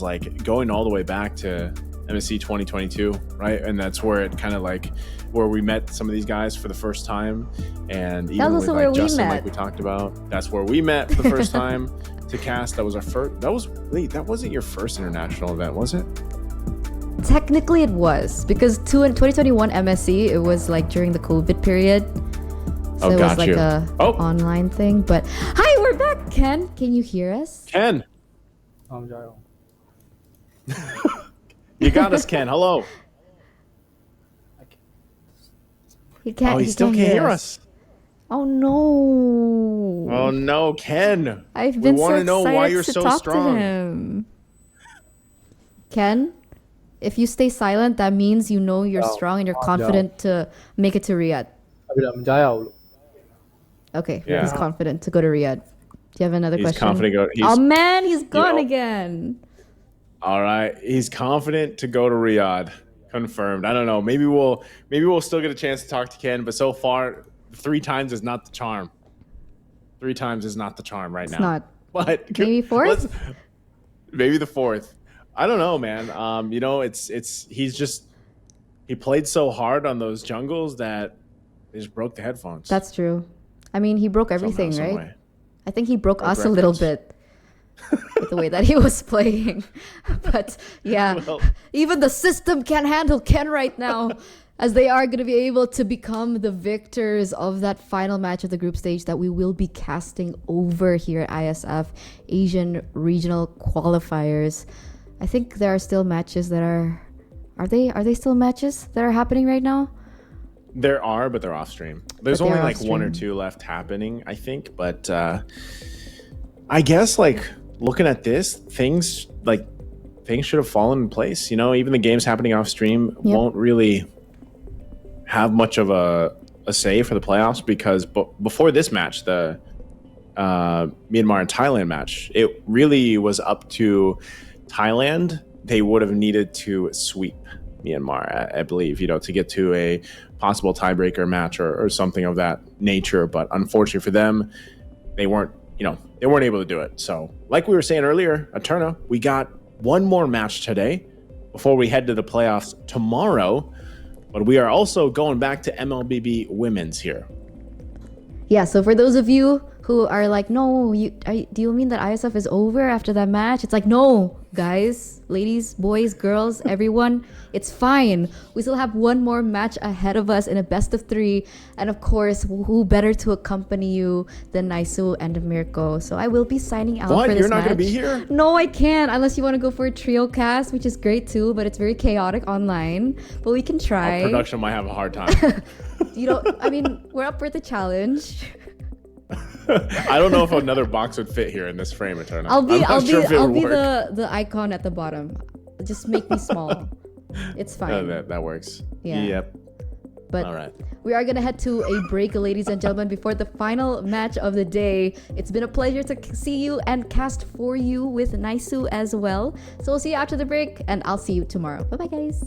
going all the way back to MSC 2022, right? And that's where it kind of like where we met some of these guys for the first time, and even with also like where we Justin, met. like we talked about, that's where we met for the first time to cast. That was our first. That wasn't your first international event, was it? Technically, it was because in 2021 MSC, it was like during the COVID period. So it was like a online thing. But hi, we're back. Ken, can you hear us? Ken, Jayo. you got us, Ken. Hello. He can't. He still can't hear us. Oh no. Oh no, Ken. I've been we want so to know excited why you're to so talk strong. to him. Ken, if you stay silent, that means you know you're strong and you're confident to make it to Riyadh. Okay, Yeah. he's confident to go to Riyadh. Do you have another He's question? confident to go. Oh man, he's gone know, again. All right, he's confident to go to Riyadh. Confirmed. I don't know. Maybe we'll still get a chance to talk to Ken, but so far 3 times is not the charm. 3 times is not the charm right now. It's not. But Maybe 4th? Maybe the 4th. I don't know, man. You know, he played so hard on those jungles that they just broke the headphones. That's true. I mean, he broke everything, Somehow, some right? way. I think he broke us a little bit with the way that he was playing. But yeah, Well, even the system can't handle Ken right now, as they are going to be able to become the victors of that final match of the group stage that we will be casting over here at ISF Asian Regional Qualifiers. I think there are still matches that are they still matches that are happening right now? there are, but they're off stream. There's But only they're like off 1 or stream. 2 left happening, I think. But I guess like looking at this, things should have fallen in place. You know, even the games happening off stream won't really have much of a say for the playoffs because before this match, the Myanmar and Thailand match, it really was up to Thailand. They would have needed to sweep Myanmar, I believe, you know, to get to a possible tiebreaker match or something of that nature. But unfortunately for them, they weren't able to do it. So like we were saying earlier, Eterna, we got one more match today before we head to the playoffs tomorrow. But we are also going back to MLBB women's here. Yeah, so for those of you who are like, no, do you mean that ISF is over after that match? It's like, no, guys, ladies, boys, girls, everyone, it's fine. We still have one more match ahead of us in a best of 3. And of course, who better to accompany you than Naisu and Mirko? So I will be signing out for this You're match. not going to be here? No, I can't, unless you want to go for a trio cast, which is great too, but it's very chaotic online. But we can try. Our production might have a hard time. I mean, we're up for the challenge. I don't know if another box would fit here in this frame, Eterna. I'll be work. the icon at the bottom. Just make me small. It's fine. That works. Yeah. Yep. But all right. We are gonna head to a break, ladies and gentlemen, before the final match of the day. It's been a pleasure to see you and cast for you with Naisu as well. So we'll see you after the break, and I'll see you tomorrow. Bye bye, guys.